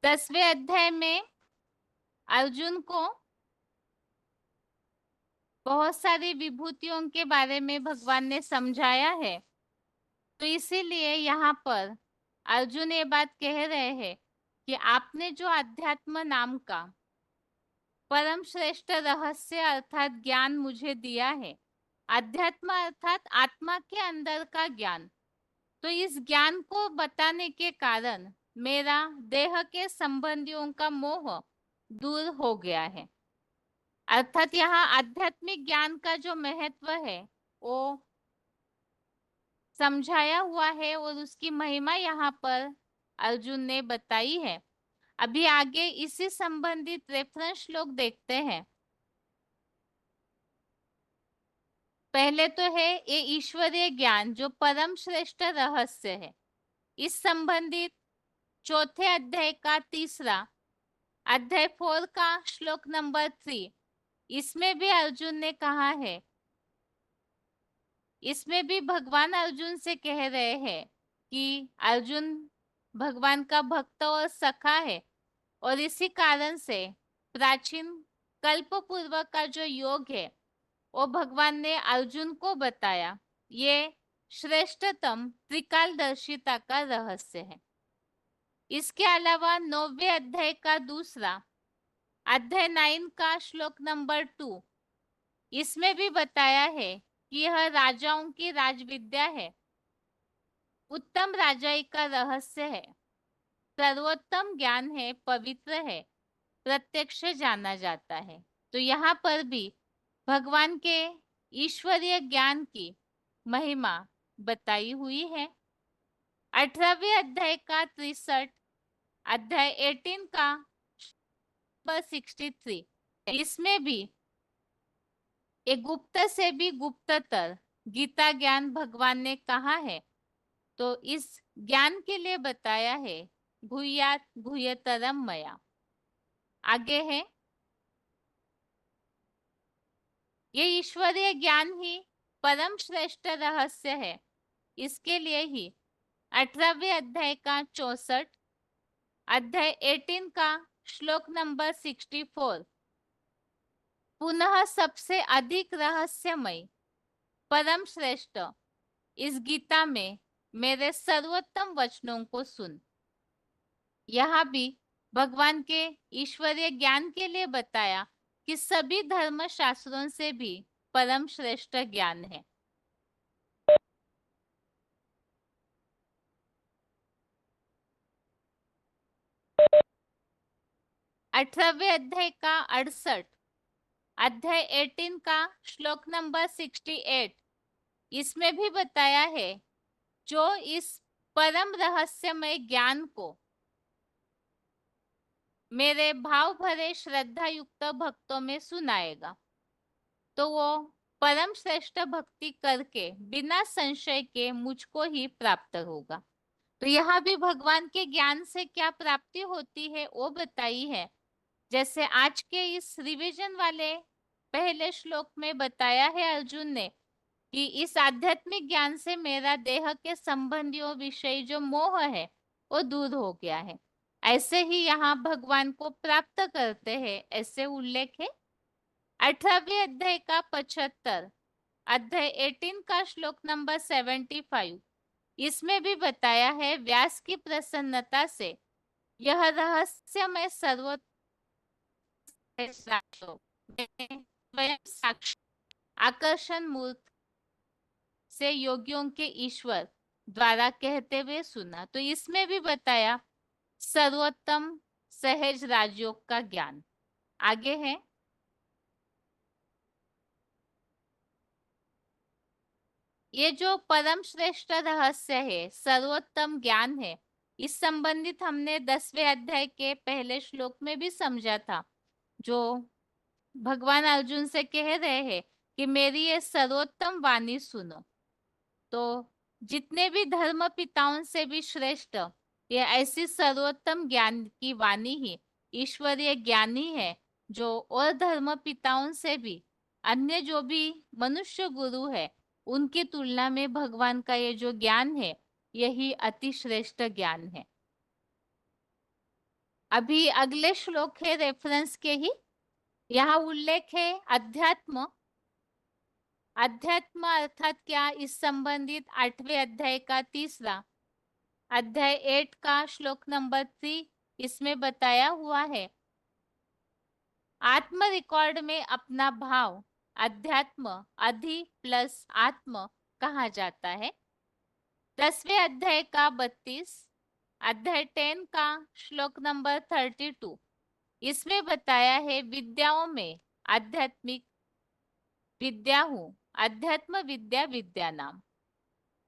दसवें अध्याय में अर्जुन को बहुत सारी विभूतियों के बारे में भगवान ने समझाया है, तो इसीलिए यहाँ पर अर्जुन ये बात कह रहे हैं कि आपने जो अध्यात्म नाम का परम श्रेष्ठ रहस्य अर्थात ज्ञान मुझे दिया है, अध्यात्म अर्थात आत्मा के अंदर का ज्ञान, तो इस ज्ञान को बताने के कारण मेरा देह के संबंधियों का मोह दूर हो गया है। अर्थात यहाँ आध्यात्मिक ज्ञान का जो महत्व है वो समझाया हुआ है और उसकी महिमा यहाँ पर अर्जुन ने बताई है। अभी आगे इसी संबंधित रेफरेंस श्लोक देखते हैं। पहले तो है ये ईश्वरीय ज्ञान जो परम श्रेष्ठ रहस्य है, इस संबंधित चौथे अध्याय का तीसरा अध्याय 4 का श्लोक नंबर 3, इसमें भी अर्जुन ने कहा है, इसमें भी भगवान अर्जुन से कह रहे हैं कि अर्जुन भगवान का भक्त और सखा है, और इसी कारण से प्राचीन कल्प पूर्व का जो योग है वो भगवान ने अर्जुन को बताया। ये श्रेष्ठतम त्रिकालदर्शिता का रहस्य है। इसके अलावा 9वें अध्याय का दूसरा अध्याय 9 का श्लोक नंबर 2, इसमें भी बताया है कि यह राजाओं की राजविद्या है, उत्तम राजाई का रहस्य है, सर्वोत्तम ज्ञान है, पवित्र है, प्रत्यक्ष जाना जाता है। तो यहाँ पर भी भगवान के ईश्वरीय ज्ञान की महिमा बताई हुई है। 18वें अध्याय का 63, अध्याय 18 का 63, इसमें भी एक गुप्त से भी गुप्ततर गीता ज्ञान भगवान ने कहा है। तो इस ज्ञान के लिए बताया है गुह्यात गुह्यतरम मया। आगे है, ये ईश्वरीय ज्ञान ही परम श्रेष्ठ रहस्य है। इसके लिए ही 18वें अध्याय का 64, अध्याय 18 का श्लोक नंबर 64 पुनः सबसे अधिक रहस्यमय परम श्रेष्ठ इस गीता में मेरे सर्वोत्तम वचनों को सुन। यहाँ भी भगवान के ईश्वरीय ज्ञान के लिए बताया कि सभी धर्म शास्त्रों से भी परम श्रेष्ठ ज्ञान है। अठारहवें अध्याय का 68, अध्याय 18 का श्लोक नंबर 68, इसमें भी बताया है जो इस परम रहस्यमय ज्ञान को मेरे भाव भरे श्रद्धा युक्त भक्तों में सुनाएगा तो वो परम श्रेष्ठ भक्ति करके बिना संशय के मुझको ही प्राप्त होगा। तो यहाँ भी भगवान के ज्ञान से क्या प्राप्ति होती है वो बताई है। जैसे आज के इस रिवीजन वाले पहले श्लोक में बताया है अर्जुन ने कि इस आध्यात्मिक ज्ञान से मेरा देह के संबंधियों विषय जो मोह है वो दूर हो गया है। ऐसे ही यहाँ भगवान को प्राप्त करते हैं, ऐसे उल्लेख है 18वें अध्याय का 75, अध्याय 18 का श्लोक नंबर 75, इसमें भी बताया है व्यास की प्रसन्नता से यह रहस्यमय सर्वोत्तम स्वयं साक्षी आकर्षण मूर्त से योगियों के ईश्वर द्वारा कहते हुए सुना। तो इसमें भी बताया सर्वोत्तम सहज राजयोग का ज्ञान। आगे है, ये जो परम श्रेष्ठ रहस्य है सर्वोत्तम ज्ञान है, इस संबंधित हमने 10वें अध्याय के पहले श्लोक में भी समझा था। जो भगवान अर्जुन से कह रहे हैं कि मेरी ये सर्वोत्तम वाणी सुनो। तो जितने भी धर्म पिताओं से भी श्रेष्ठ ये ऐसी सर्वोत्तम ज्ञान की वाणी ही ईश्वरीय ज्ञानी है, जो और धर्म पिताओं से भी अन्य जो भी मनुष्य गुरु है उनकी तुलना में भगवान का ये जो ज्ञान है यही अति श्रेष्ठ ज्ञान है। अभी अगले श्लोक है रेफरेंस के ही, यहाँ उल्लेख है अध्यात्म। अध्यात्म अर्थात क्या, इस संबंधित 8वें अध्याय का 3, अध्याय 8 का श्लोक नंबर 3, इसमें बताया हुआ है आत्म रिकॉर्ड में अपना भाव अध्यात्म अधि प्लस आत्म कहा जाता है। 10वें अध्याय का 32, अध्याय 10 का श्लोक नंबर 32, इसमें बताया है विद्याओं में आध्यात्मिक विद्या हूँ, अध्यात्म विद्या विद्या नाम।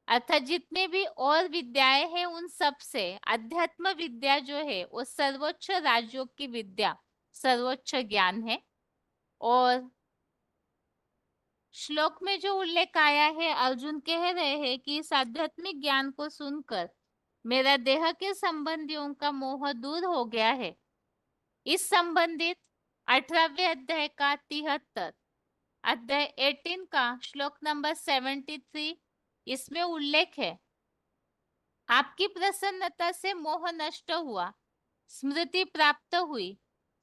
अर्थात जितने भी और विद्याएं हैं उन सब से अध्यात्म विद्या जो है वो सर्वोच्च राजयोग की विद्या, सर्वोच्च ज्ञान है। और श्लोक में जो उल्लेख आया है अर्जुन कह रहे हैं कि इस आध्यात्मिक ज्ञान को सुनकर मेरा देह के संबंधियों का मोह दूर हो गया है। इस संबंधित 18वें अध्याय का 73, अध्याय 18 का श्लोक नंबर 73, इसमें उल्लेख है आपकी प्रसन्नता से मोह नष्ट हुआ, स्मृति प्राप्त हुई,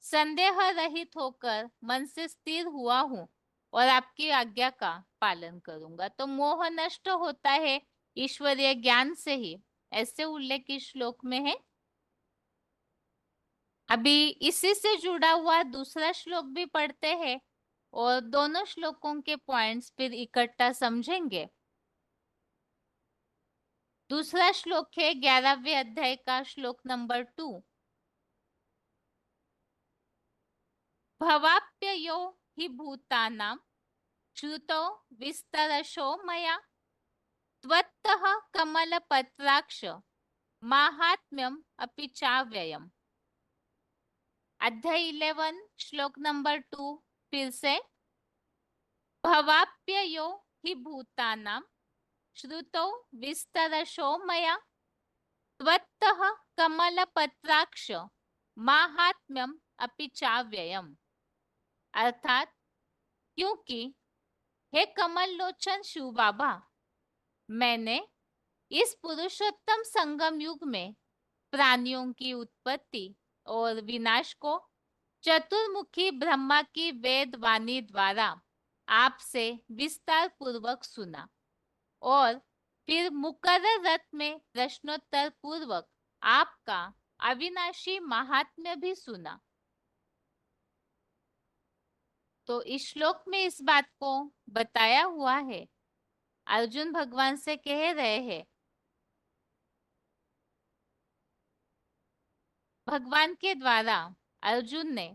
संदेह रहित होकर मन से स्थिर हुआ हूँ और आपकी आज्ञा का पालन करूंगा। तो मोह नष्ट होता है ईश्वरीय ज्ञान से ही, ऐसे उल्लेख इस श्लोक में है। अभी इसी से जुड़ा हुआ दूसरा श्लोक भी पढ़ते हैं और दोनों श्लोकों के पॉइंट्स फिर इकट्ठा समझेंगे। दूसरा श्लोक है 11वें अध्याय का श्लोक नंबर 2, भवाप्ययो हि भूतानां श्रुतो विस्तरशो मया त्वत्तः कमलपत्राक्ष माहात्म्यम अपि चाव्ययम। अध्याय 11 श्लोक नंबर 2 फिर से। भवाप्ययो हि भूतानां श्रुतौ विस्तरशो मया त्वत्तः कमलपत्राक्ष माहात्म्यम अपि चाव्ययम। अर्थात क्योंकि हे कमल लोचन शिव बाबा, मैंने इस पुरुषोत्तम संगम युग में प्राणियों की उत्पत्ति और विनाश को चतुर्मुखी ब्रह्मा की वेद वाणी द्वारा आपसे विस्तार पूर्वक सुना और फिर मुकर्रर रथ में प्रश्नोत्तर पूर्वक आपका अविनाशी महात्म्य भी सुना। तो इस श्लोक में इस बात को बताया हुआ है। अर्जुन भगवान से कह रहे हैं, भगवान के द्वारा अर्जुन ने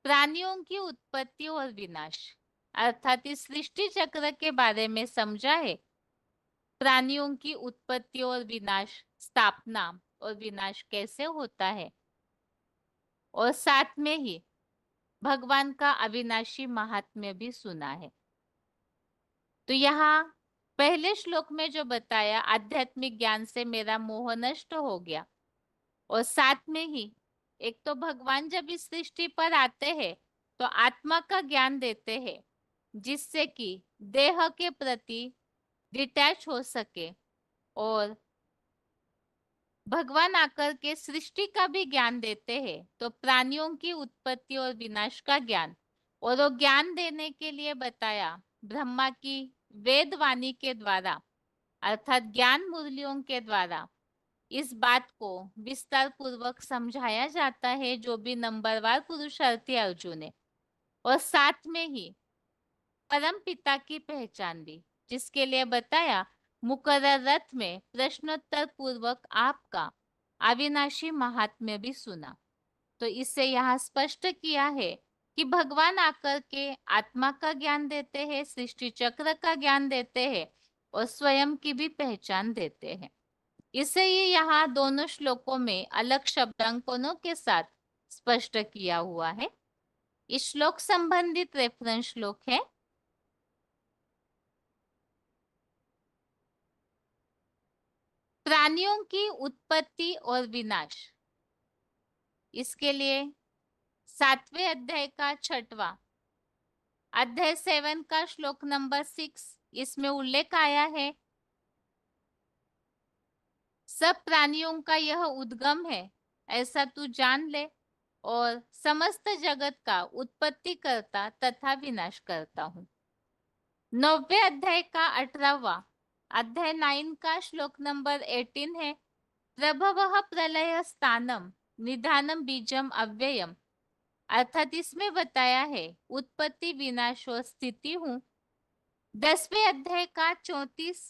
प्राणियों की उत्पत्ति और विनाश अर्थात इस सृष्टि चक्र के बारे में समझा है। प्राणियों की उत्पत्ति और विनाश, स्थापना और विनाश कैसे होता है, और साथ में ही भगवान का अविनाशी महात्म्य भी सुना है। तो यहाँ पहले श्लोक में जो बताया, आध्यात्मिक ज्ञान से मेरा मोह नष्ट हो गया, और साथ में ही एक तो भगवान जब इस सृष्टि पर आते हैं तो आत्मा का ज्ञान देते हैं, जिससे कि देह के प्रति डिटैच हो सके, और भगवान आकर के सृष्टि का भी ज्ञान देते हैं, तो प्राणियों की उत्पत्ति और विनाश का ज्ञान, और वो ज्ञान देने के लिए बताया ब्रह्मा की वेद वाणी के द्वारा अर्थात ज्ञान मुरलियों के द्वारा इस बात को विस्तार पूर्वक समझाया जाता है, जो भी नंबरवार पुरुषार्थी अर्जुन है। और साथ में ही परम पिता की पहचान भी, जिसके लिए बताया मुकर्रर रथ में प्रश्नोत्तर पूर्वक आपका अविनाशी महात्म्य भी सुना। तो इससे यहाँ स्पष्ट किया है कि भगवान आकर के आत्मा का ज्ञान देते हैं, सृष्टि चक्र का ज्ञान देते हैं, और स्वयं की भी पहचान देते हैं। इसे ही यहाँ दोनों श्लोकों में अलग शब्दांकनों के साथ स्पष्ट किया हुआ है। इस श्लोक संबंधित रेफरेंस श्लोक है प्राणियों की उत्पत्ति और विनाश। इसके लिए 7वें अध्याय का 6वां अध्याय 7 का श्लोक नंबर 6 इसमें उल्लेख आया है, सब प्राणियों का यह उद्गम है, ऐसा तू जान ले, और समस्त जगत का उत्पत्ति करता तथा विनाश करता हूँ। 9वें अध्याय का 18वां अध्याय 9 का श्लोक नंबर 18 है, प्रभवः प्रलय स्थानम निधानम बीजम अव्ययम। अर्थात इसमें बताया है उत्पत्ति विनाश और स्थिति हूँ। 10वें अध्याय का 34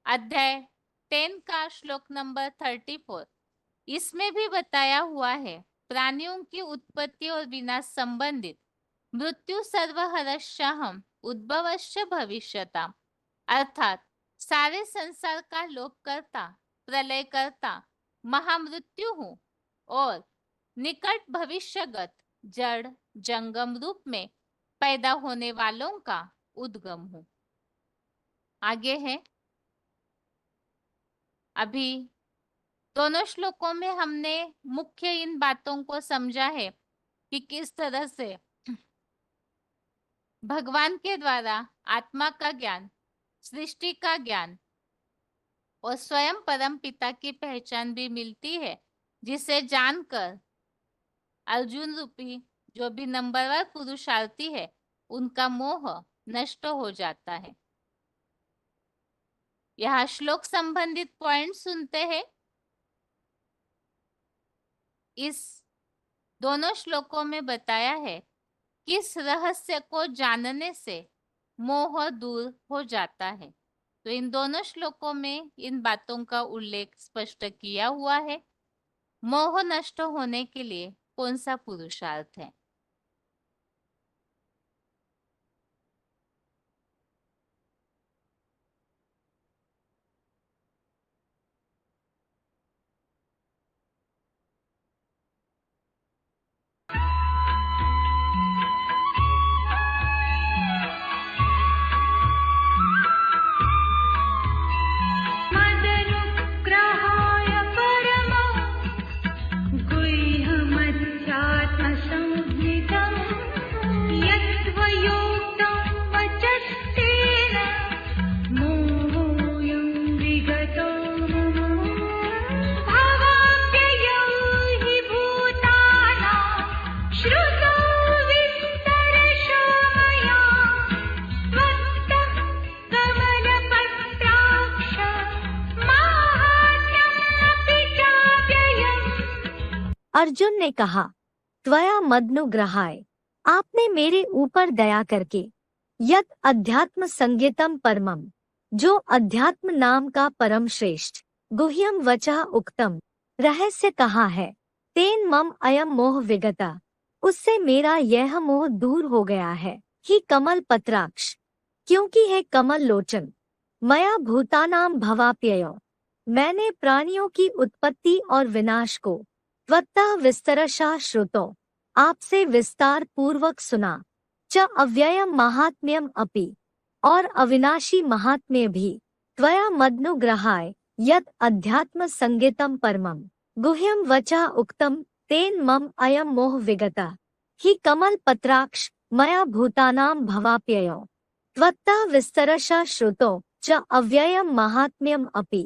अध्याय 10 का श्लोक नंबर 34 इसमें भी बताया हुआ है प्राणियों की उत्पत्ति और विनाश संबंधित मृत्यु सर्वहरश्चाहम उद्भवश्च भविष्यता। अर्थात सारे संसार का लोप करता, प्रलय करता महामृत्यु हूँ, और निकट भविष्यगत जड़ जंगम रूप में पैदा होने वालों का उद्गम हूँ। आगे है, अभी दोनों श्लोकों में हमने मुख्य इन बातों को समझा है कि किस तरह से भगवान के द्वारा आत्मा का ज्ञान, सृष्टि का ज्ञान और स्वयं परम पिता की पहचान भी मिलती है, जिसे जानकर अर्जुन रूपी जो भी नंबरवार पुरुषार्थी है उनका मोह नष्ट हो जाता है। यहाँ श्लोक संबंधित पॉइंट सुनते हैं। इस दोनों श्लोकों में बताया है किस रहस्य को जानने से मोह दूर हो जाता है। तो इन दोनों श्लोकों में इन बातों का उल्लेख स्पष्ट किया हुआ है। मोह नष्ट होने के लिए कौन सा पुरुषार्थ है? अर्जुन ने कहा, त्वया मदनुग्रहाय, आपने मेरे ऊपर दया करके यत अध्यात्म संज्ञितम परमम, जो अध्यात्म नाम का परम श्रेष्ठ गुह्यम वचः उक्तम रहस्य कहा है, तेन मम अयम मोह विगता, उससे मेरा यह मोह दूर हो गया है। ही कमल पत्राक्ष, क्योंकि है कमल लोचन, मया भूतानाम भवाप्ययो, मैंने प्राणियों की उत्पत्ति और विनाश को त्वत्तः विस्तरशः श्रुतो, आपसे विस्तार पूर्वक सुना, च अव्ययम महात्म्यम अपि, और अविनाशी महात्म्य भी, त्वया मदनुग्रहाय यत् अध्यात्म संज्ञितम परमम गुह्यम वचः उक्तम तेन मम अयम मोह विगता। ही कमल पत्राक्ष, मया भूतानां भवाप्ययो, त्वत्तः विस्तरशः श्रुतो च अव्ययम महात्म्यम अपि।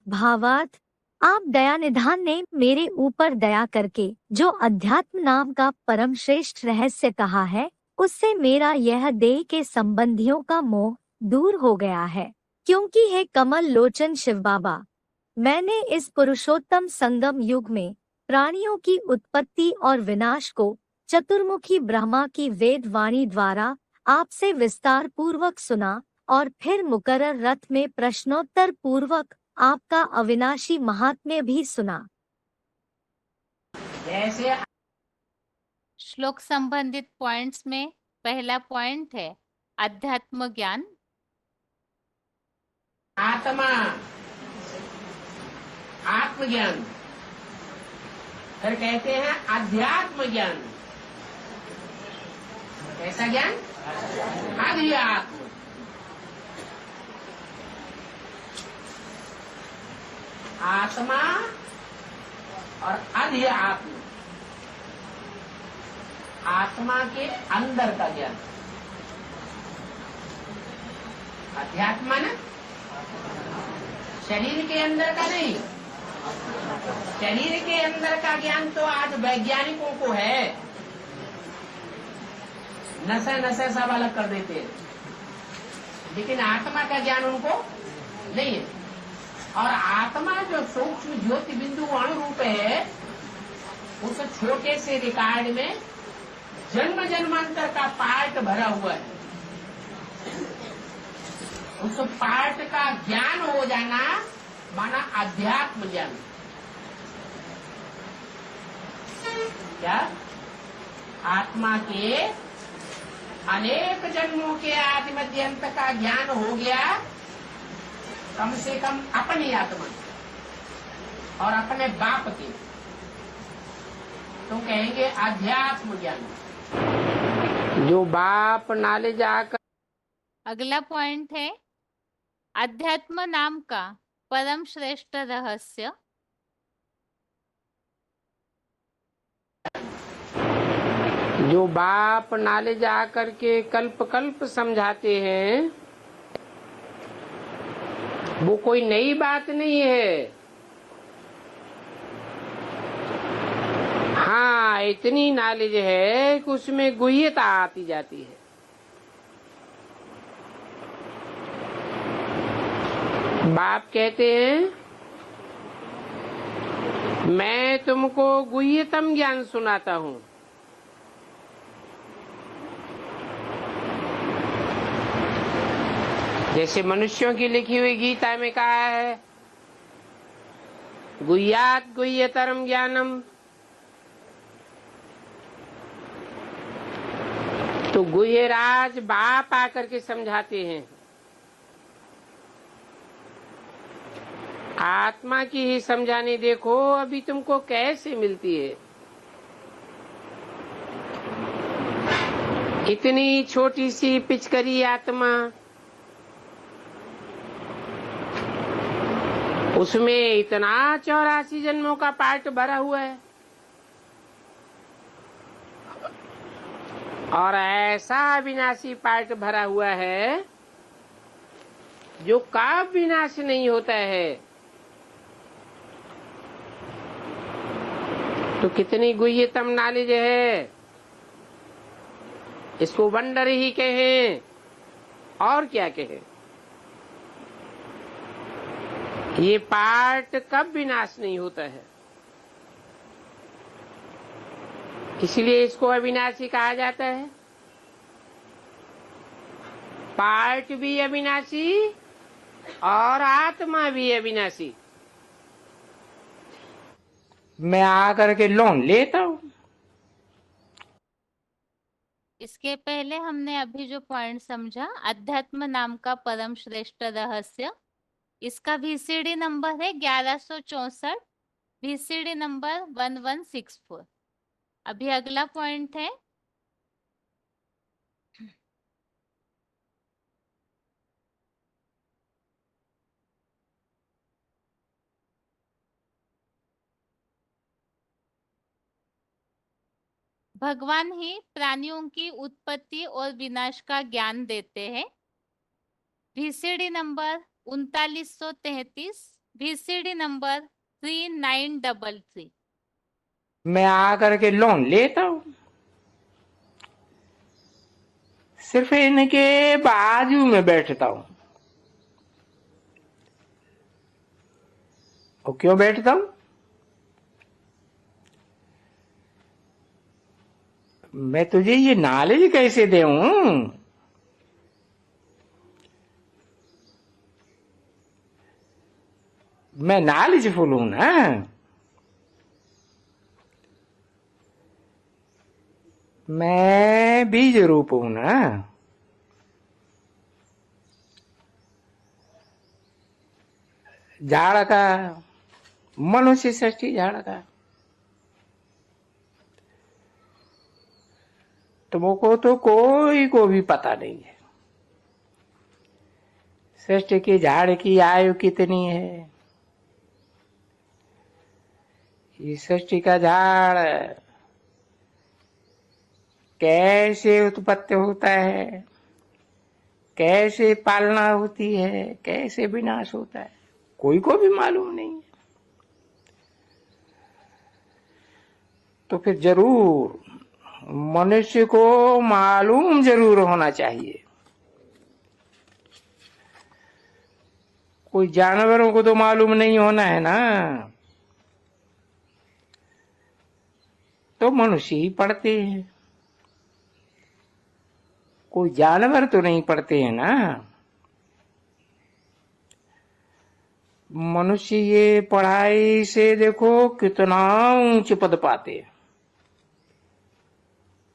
भावार्थ, आप दयानिधान ने मेरे ऊपर दया करके जो अध्यात्म नाम का परम श्रेष्ठ रहस्य कहा है, उससे मेरा यह देह के संबंधियों का मोह दूर हो गया है। क्योंकि है कमल लोचन शिव बाबा, मैंने इस पुरुषोत्तम संगम युग में प्राणियों की उत्पत्ति और विनाश को चतुर्मुखी ब्रह्मा की वेद वाणी द्वारा आपसे विस्तार पूर्वक सुना, और फिर मुकर्रर रथ में प्रश्नोत्तर पूर्वक आपका अविनाशी महात्म्य भी सुना। जैसे श्लोक संबंधित पॉइंट्स में पहला पॉइंट है अध्यात्म ज्ञान। आत्मा, आत्मज्ञान, फिर कहते हैं अध्यात्म ज्ञान। कैसा ज्ञान? अध्यात्म। आत्मा और अध्यात्म, आत्मा के अंदर का ज्ञान। अध्यात्म ना शरीर के अंदर का नहीं, शरीर के अंदर का ज्ञान तो आज वैज्ञानिकों को है, नशा नशा सब अलग कर देते हैं, लेकिन आत्मा का ज्ञान उनको नहीं है। और आत्मा जो सूक्ष्म ज्योति बिंदु अणु रूप है, उस छोटे से रिकॉर्ड में जन्म जन्मांतर का पार्ट भरा हुआ है। उस पार्ट का ज्ञान हो जाना माना अध्यात्म ज्ञान। क्या? आत्मा के अनेक जन्मों के आदि मध्य अंत का ज्ञान हो गया, कम से कम अपनी आत्मा और अपने बाप के, तो कहेंगे अध्यात्म ज्ञान। जो बाप नाले जाकर। अगला पॉइंट है अध्यात्म नाम का परम श्रेष्ठ रहस्य। जो बाप नाले जाकर के कल्प कल्प समझाते हैं, वो कोई नई बात नहीं है। हाँ, इतनी नॉलेज है कि उसमें गुह्यता आती जाती है। बाप कहते हैं, मैं तुमको गुह्यतम ज्ञान सुनाता हूँ। जैसे मनुष्यों की लिखी हुई गीता में कहा है, गुह्यात गुह्यतरम ज्ञानम, तो गुह्यराज बाप आकर के समझाते हैं। आत्मा की ही समझाने देखो अभी तुमको कैसे मिलती है। इतनी छोटी सी पिचकरी आत्मा, उसमें इतना 84 जन्मों का पार्ट भरा हुआ है, और ऐसा विनाशी पार्ट भरा हुआ है जो कब विनाश नहीं होता है। तो कितनी गुह्यतम नॉलेज है, इसको वंडर ही कहें और क्या कहें। ये पार्ट कब विनाश नहीं होता है। इसलिए इसको अविनाशी कहा जाता है। पार्ट भी अविनाशी और आत्मा भी अविनाशी। मैं आकर के लोन लेता हूं। इसके पहले हमने अभी जो पॉइंट समझा, अध्यात्म नाम का परम श्रेष्ठ रहस्य, इसका VCD नंबर है 1164, VCD नंबर 1164। अभी अगला पॉइंट है भगवान ही प्राणियों की उत्पत्ति और विनाश का ज्ञान देते हैं। VCD number 3933, VCD number 3933। मैं आकर के लोन लेता हूं, सिर्फ इनके बाजू में बैठता हूं। और क्यों बैठता हूं? मैं तुझे ये नॉलेज कैसे दूं? मैं नॉलेजफुल हूं ना। मैं बीज रूप हूं ना। झाड़ का, मनुष्य सृष्टि झाड़ का। तुमको तो कोई को भी पता नहीं है सृष्टि के झाड़ की आयु कितनी है। ये सृष्टि का झाड़ कैसे उत्पत्ति होता है, कैसे पालना होती है, कैसे विनाश होता है, कोई को भी मालूम नहीं है। तो फिर जरूर मनुष्य को मालूम जरूर होना चाहिए। कोई जानवरों को तो मालूम नहीं होना है ना, तो मनुष्य ही पढ़ते हैं। कोई जानवर तो नहीं पढ़ते हैं ना। मनुष्य ये पढ़ाई से देखो कितना ऊंच पद पाते हैं।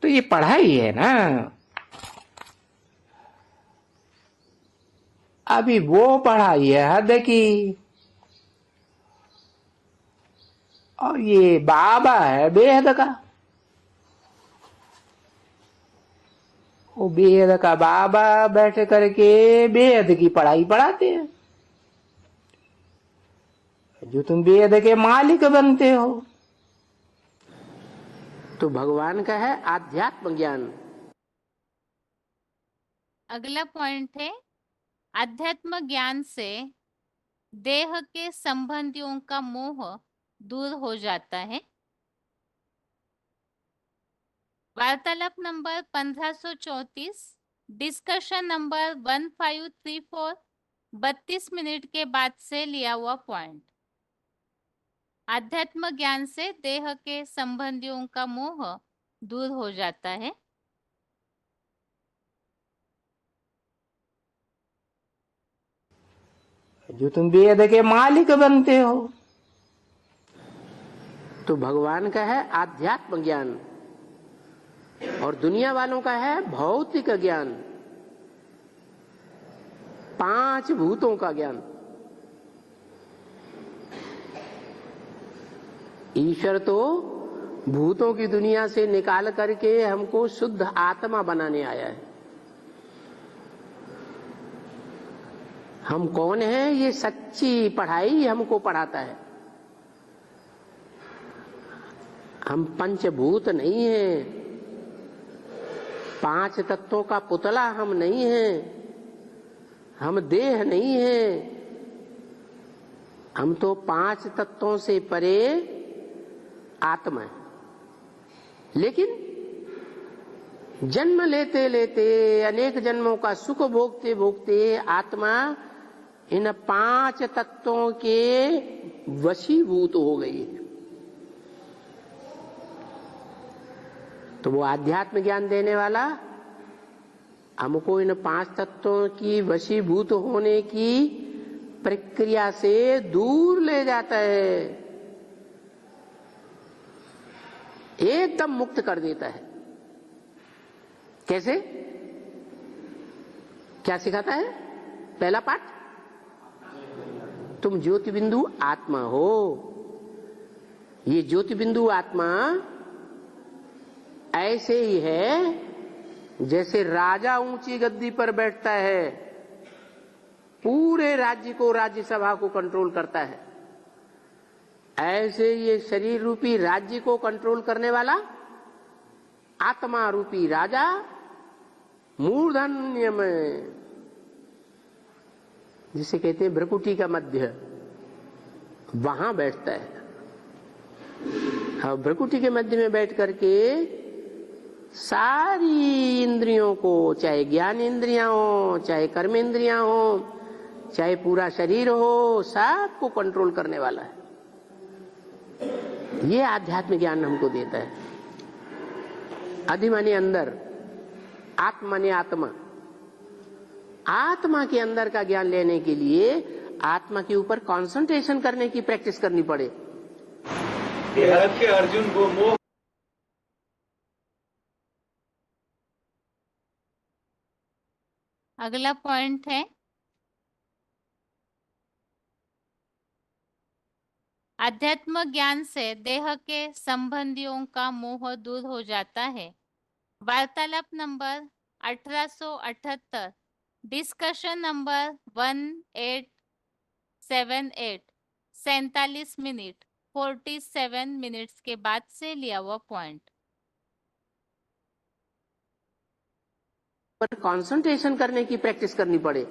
तो ये पढ़ाई है ना। अभी वो पढ़ाई है हद की, और ये बाबा है बेहद का। वो बेहद का बाबा बैठ करके बेहद की पढ़ाई पढ़ाते हैं, जो तुम बेहद के मालिक बनते हो। तो भगवान का है आध्यात्म ज्ञान। अगला पॉइंट है, अध्यात्म ज्ञान से देह के संबंधियों का मोह दूर हो जाता है। वार्तालाप नंबर 1534, डिस्कशन नंबर 1534, 32 मिनट के बाद से लिया हुआ पॉइंट। अध्यात्म ज्ञान से देह के संबंधियों का मोह दूर हो जाता है। जो तुम वेद के मालिक बनते हो। तो भगवान का है आध्यात्म ज्ञान और दुनिया वालों का है भौतिक ज्ञान, 5 भूतों का ज्ञान। ईश्वर तो भूतों की दुनिया से निकाल करके हमको शुद्ध आत्मा बनाने आया है। हम कौन हैं ये सच्ची पढ़ाई हमको पढ़ाता है। हम पंचभूत नहीं हैं, 5 तत्वों का पुतला हम नहीं हैं, हम देह नहीं हैं। हम तो 5 तत्वों से परे आत्मा है। लेकिन जन्म लेते लेते अनेक जन्मों का सुख भोगते भोगते आत्मा इन 5 तत्वों के वशीभूत हो गई है। तो वो आध्यात्म ज्ञान देने वाला हमको इन 5 तत्वों की वशीभूत होने की प्रक्रिया से दूर ले जाता है, एकदम मुक्त कर देता है। कैसे? क्या सिखाता है? पहला पाठ, तुम ज्योति बिंदु आत्मा हो। ये ज्योति बिंदु आत्मा ऐसे ही है जैसे राजा ऊंची गद्दी पर बैठता है, पूरे राज्य को, राज्यसभा को कंट्रोल करता है। ऐसे ये शरीर रूपी राज्य को कंट्रोल करने वाला आत्मा रूपी राजा मूर्धन्य में, जिसे कहते हैं भ्रकुटी का मध्य, वहां बैठता है। और भ्रकुटी के मध्य में बैठ करके सारी इंद्रियों को, चाहे ज्ञान इंद्रियां हो, चाहे कर्म इंद्रियां हो, चाहे पूरा शरीर हो, सबको कंट्रोल करने वाला है। ये आध्यात्मिक ज्ञान हमको देता है। अधि माने अंदर, आत्मा माने आत्मा। आत्मा के अंदर का ज्ञान लेने के लिए आत्मा के ऊपर कंसंट्रेशन करने की प्रैक्टिस करनी पड़े। अर्जुन को मोह, अगला पॉइंट है अध्यात्म ज्ञान से देह के संबंधियों का मोह दूर हो जाता है। वार्तालाप number 1878, discussion number 1878, 47 minute 47 minutes के बाद से लिया हुआ पॉइंट। पर कंसंट्रेशन करने की प्रैक्टिस करनी पड़े।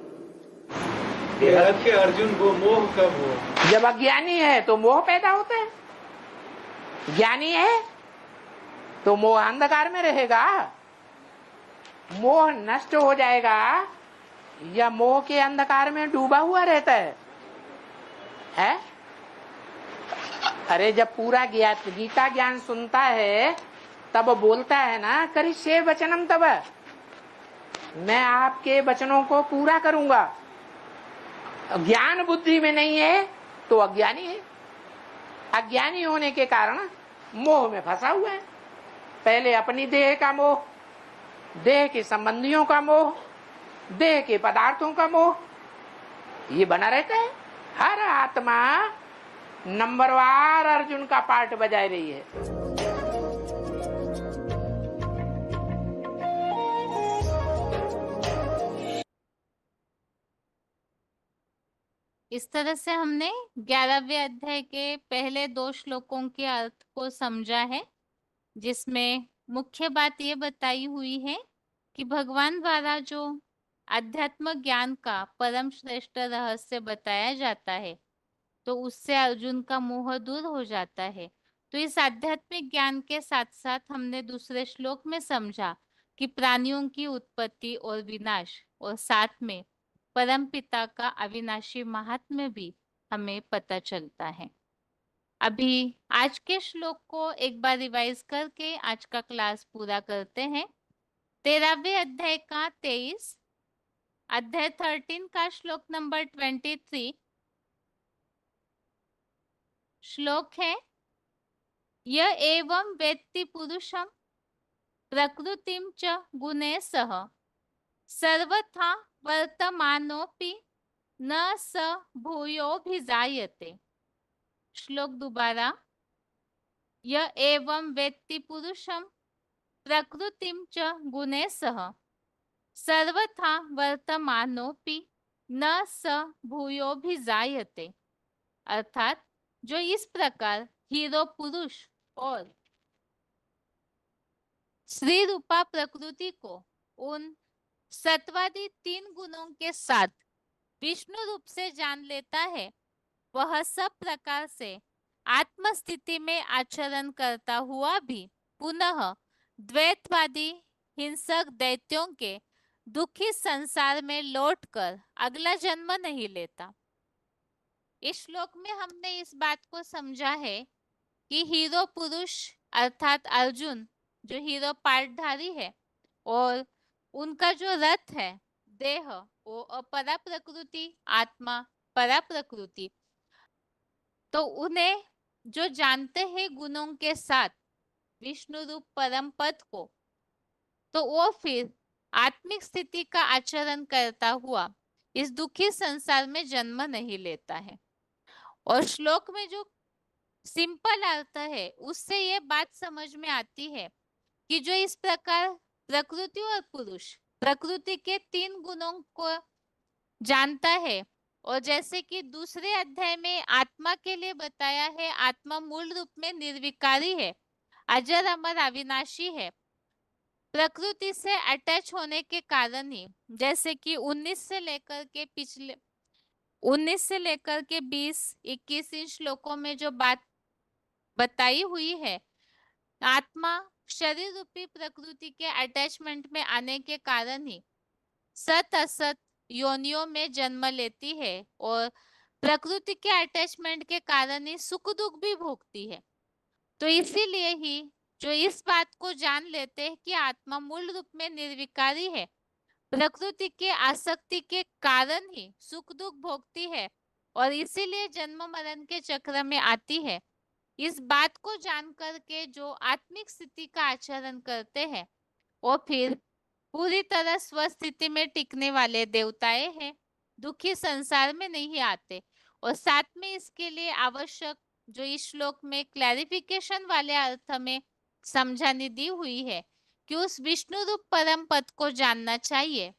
अर्जुन को मोह कब हो? जब अज्ञानी है तो मोह पैदा होता है, ज्ञानी है तो मोह अंधकार में रहेगा। मोह नष्ट हो जाएगा या मोह के अंधकार में डूबा हुआ रहता है? अरे जब पूरा गीता ज्ञान सुनता है तब बोलता है ना, करिष्ये वचनम तब, मैं आपके वचनों को पूरा करूंगा। ज्ञान बुद्धि में नहीं है तो अज्ञानी है। अज्ञानी होने के कारण मोह में फंसा हुआ है। पहले अपनी देह का मोह, देह के संबंधियों का मोह, देह के पदार्थों का मोह, ये बना रहता है। हर आत्मा नंबरवार अर्जुन का पार्ट बजाय रही है। इस तरह से हमने 11वें अध्याय के पहले 2 श्लोकों के अर्थ को समझा है, जिसमें मुख्य बात ये बताई हुई है कि भगवान द्वारा जो अध्यात्म ज्ञान का परम श्रेष्ठ रहस्य बताया जाता है तो उससे अर्जुन का मोह दूर हो जाता है। तो इस आध्यात्मिक ज्ञान के साथ साथ हमने दूसरे श्लोक में समझा कि प्राणियों की उत्पत्ति और विनाश, और साथ में परम पिता का अविनाशी महात्म्य भी हमें पता चलता है। अभी आज के श्लोक को एक बार रिवाइज करके आज का क्लास पूरा करते हैं। 13वें अध्याय का 23, अध्याय 13 का श्लोक नंबर 23 श्लोक है, य एवं वेत्ति पुरुषं प्रकृतिं च गुणे सह सर्वथा वर्तमानोऽपि न स भूयोऽभिजायते। श्लोक दोबारा, य एवं वेत्ति पुरुषं प्रकृतिं च गुणे सह सर्वथा वर्तमानोऽपि न स भूयोऽभिजायते। अर्थात जो इस प्रकार हीरो पुरुष और श्री रूपा प्रकृति को उन सत्वादी 3 गुणों के साथ विष्णु रूप से जान लेता है, वह सब प्रकार से आत्मस्थिति में आचरण करता हुआ भी पुनः द्वैतवादी हिंसक दैत्यों के दुखी संसार में लौटकर अगला जन्म नहीं लेता। इस श्लोक में हमने इस बात को समझा है कि हीरो पुरुष अर्थात अर्जुन जो हीरो पार्टधारी है, और उनका जो रथ है देह, वो अपरा प्रकृति, आत्मा परा प्रकृति। तो उन्हें जो जानते हैं गुणों के साथ विष्णु रूप परम पद को, तो वो फिर आत्मिक स्थिति का आचरण करता हुआ इस दुखी संसार में जन्म नहीं लेता है। और श्लोक में जो सिंपल अर्थ है उससे ये बात समझ में आती है कि जो इस प्रकार प्रकृति और पुरुष प्रकृति के 3 गुणों को जानता है, और जैसे कि दूसरे अध्याय में आत्मा के लिए बताया है, आत्मा मूल रूप में निर्विकारी है, अजर अमर अविनाशी है। प्रकृति से अटैच होने के कारण ही, जैसे कि 19 से लेकर के 20-21 इन श्लोकों में जो बात बताई हुई है, आत्मा शरीर रूपी प्रकृति के अटैचमेंट में आने के कारण ही सत असत योनियों में जन्म लेती है, और प्रकृति के अटैचमेंट के कारण ही सुख दुख भी भोगती है। तो इसीलिए ही जो इस बात को जान लेते हैं कि आत्मा मूल रूप में निर्विकारी है, प्रकृति के आसक्ति के कारण ही सुख दुख भोगती है, और इसीलिए जन्म मरण के चक्र में आती है, इस बात को जानकर के जो आत्मिक स्थिति का आचरण करते हैं, वो फिर पूरी तरह स्वस्थिति में टिकने वाले देवताएं हैं, दुखी संसार में नहीं आते। और साथ में इसके लिए आवश्यक जो इस श्लोक में क्लैरिफिकेशन वाले अर्थ में समझानी दी हुई है कि उस विष्णु रूप परम पद को जानना चाहिए,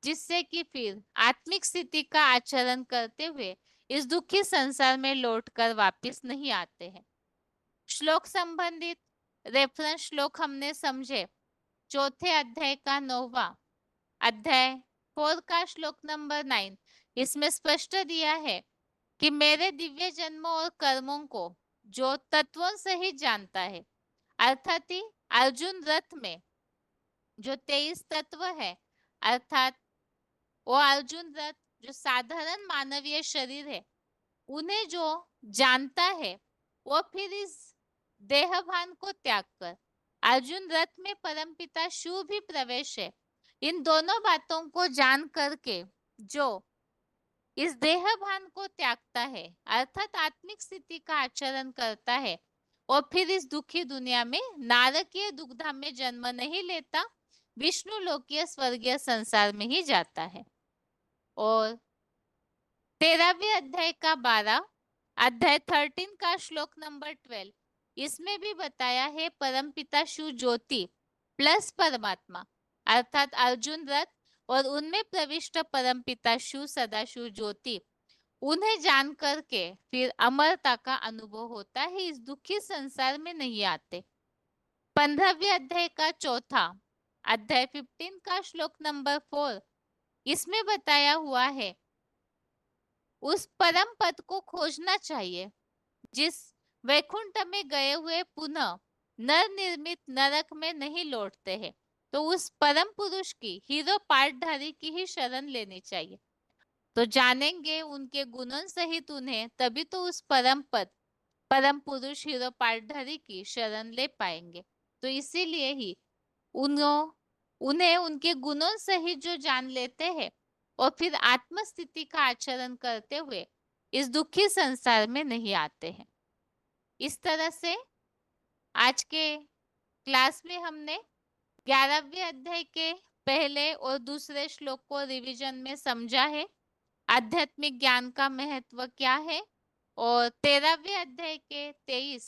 जिससे कि फिर आत्मिक स्थिति का आचरण करते हुए इस दुखी संसार में लौटकर वापस नहीं आते हैं। श्लोक संबंधित रेफरेंस श्लोक हमने समझे। चौथे अध्याय का 9वां अध्याय 4 का श्लोक नंबर 9, इसमें स्पष्ट दिया है कि मेरे दिव्य जन्मों और कर्मों को जो तत्वों से ही जानता है, अर्थात ही अर्जुन रथ में जो 23 तत्व है, अर्थात वो अर्जुन रथ जो साधारण मानवीय शरीर है, उन्हें जो जानता है, वो फिर इस देहभान को त्याग कर अर्जुन रथ में परमपिता शिव भी प्रवेश है। इन दोनों बातों को जान करके जो इस देहभान को त्यागता है, अर्थात आत्मिक स्थिति का आचरण करता है, और फिर इस दुखी दुनिया में नारकीय दुग्धा में जन्म नहीं लेता, विष्णु लोकीय स्वर्गीय संसार में ही जाता है। और 13वें अध्याय का 12 अध्याय 13 का श्लोक नंबर 12, इसमें भी बताया है परमपिता शिव ज्योति प्लस परमात्मा, अर्थात अर्जुन रथ और उनमें प्रविष्ट परमपिता शिव सदाशिव ज्योति, उन्हें जान करके फिर अमरता का अनुभव होता है, इस दुखी संसार में नहीं आते। 15वें अध्याय का 4 अध्याय 15 का श्लोक नंबर 4, इसमें बताया हुआ है उस परम पद को खोजना चाहिए जिस वैकुंठ में गए हुए पुनः नर निर्मित नरक में नहीं लौटते हैं। तो उस परम पुरुष की हीरो पार्टधारी की ही शरण लेनी चाहिए। तो जानेंगे उनके गुणों सहित उन्हें, तभी तो उस परम पद परम पुरुष हीरो पार्टधारी की शरण ले पाएंगे। तो इसीलिए ही उन्हें उनके गुणों सहित जो जान लेते हैं और फिर आत्मस्थिति का आचरण करते हुए इस दुखी संसार में नहीं आते हैं। इस तरह से आज के क्लास में हमने 11वें अध्याय के पहले और दूसरे श्लोक को रिवीजन में समझा है, आध्यात्मिक ज्ञान का महत्व क्या है, और 13वें अध्याय के 23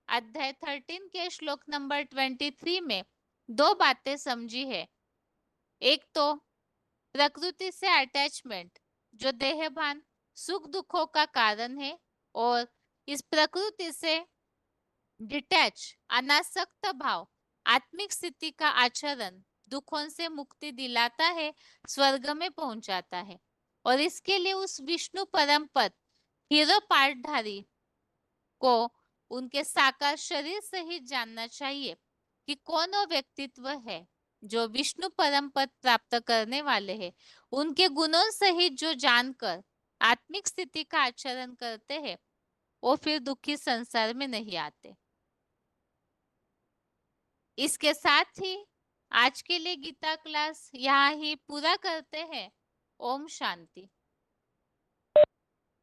अध्याय 13 के श्लोक नंबर 23 में 2 बातें समझी है। एक तो प्रकृति से अटैचमेंट जो देहभान सुख दुखों का कारण है, और इस प्रकृति से डिटैच अनासक्त भाव आत्मिक स्थिति का आचरण दुखों से मुक्ति दिलाता है, स्वर्ग में पहुंचाता है। और इसके लिए उस विष्णु परम पद हीरो पार्टधारी को उनके साकार शरीर से ही जानना चाहिए कि कौन वो व्यक्तित्व है जो विष्णु परम पद प्राप्त करने वाले हैं। उनके गुणों सहित जो जानकर आत्मिक स्थिति का आचरण करते हैं, वो फिर दुखी संसार में नहीं आते। इसके साथ ही आज के लिए गीता क्लास यहाँ ही पूरा करते हैं। ओम शांति।